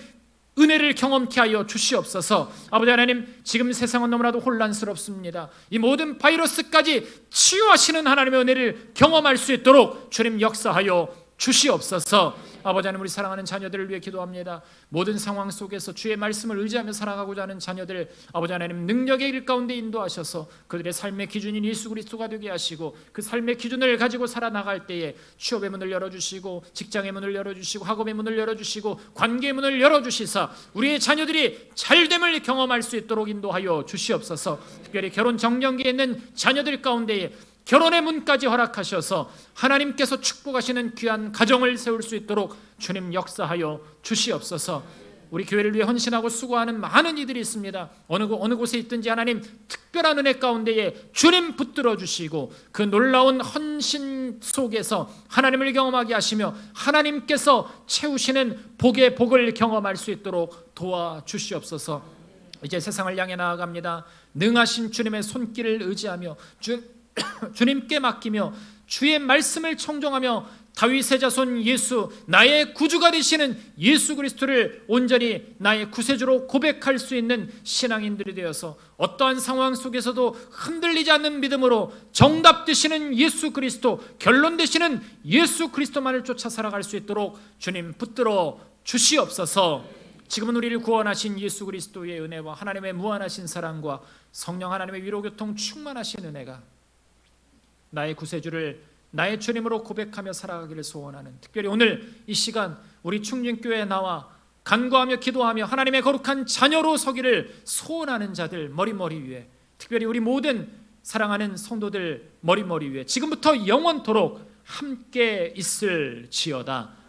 은혜를 경험케 하여 주시옵소서. 아버지 하나님, 지금 세상은 너무나도 혼란스럽습니다. 이 모든 바이러스까지 치유하시는 하나님의 은혜를 경험할 수 있도록 주님 역사하여 주시옵소서. 아버지 하나님, 우리 사랑하는 자녀들을 위해 기도합니다. 모든 상황 속에서 주의 말씀을 의지하며 살아가고자 하는 자녀들, 아버지 하나님 능력의 길 가운데 인도하셔서 그들의 삶의 기준인 예수 그리스도가 되게 하시고, 그 삶의 기준을 가지고 살아나갈 때에 취업의 문을 열어주시고, 직장의 문을 열어주시고, 학업의 문을 열어주시고, 관계의 문을 열어주시사 우리의 자녀들이 잘됨을 경험할 수 있도록 인도하여 주시옵소서. 특별히 결혼 정년기에 있는 자녀들 가운데에 결혼의 문까지 허락하셔서 하나님께서 축복하시는 귀한 가정을 세울 수 있도록 주님 역사하여 주시옵소서. 우리 교회를 위해 헌신하고 수고하는 많은 이들이 있습니다. 어느 곳에 있든지 하나님 특별한 은혜 가운데에 주님 붙들어 주시고, 그 놀라운 헌신 속에서 하나님을 경험하게 하시며 하나님께서 채우시는 복의 복을 경험할 수 있도록 도와주시옵소서. 이제 세상을 향해 나아갑니다. 능하신 주님의 손길을 의지하며 주님께 맡기며 주의 말씀을 청종하며 다윗의 자손 예수, 나의 구주가 되시는 예수 그리스도를 온전히 나의 구세주로 고백할 수 있는 신앙인들이 되어서 어떠한 상황 속에서도 흔들리지 않는 믿음으로 정답 되시는 예수 그리스도, 결론 되시는 예수 그리스도만을 쫓아 살아갈 수 있도록 주님 붙들어 주시옵소서. 지금은 우리를 구원하신 예수 그리스도의 은혜와 하나님의 무한하신 사랑과 성령 하나님의 위로교통 충만하신 은혜가 나의 구세주를 나의 주님으로 고백하며 살아가기를 소원하는, 특별히 오늘 이 시간 우리 충진교회에 나와 간구하며 기도하며 하나님의 거룩한 자녀로 서기를 소원하는 자들 머리머리 위에, 특별히 우리 모든 사랑하는 성도들 머리머리 위에 지금부터 영원토록 함께 있을지어다.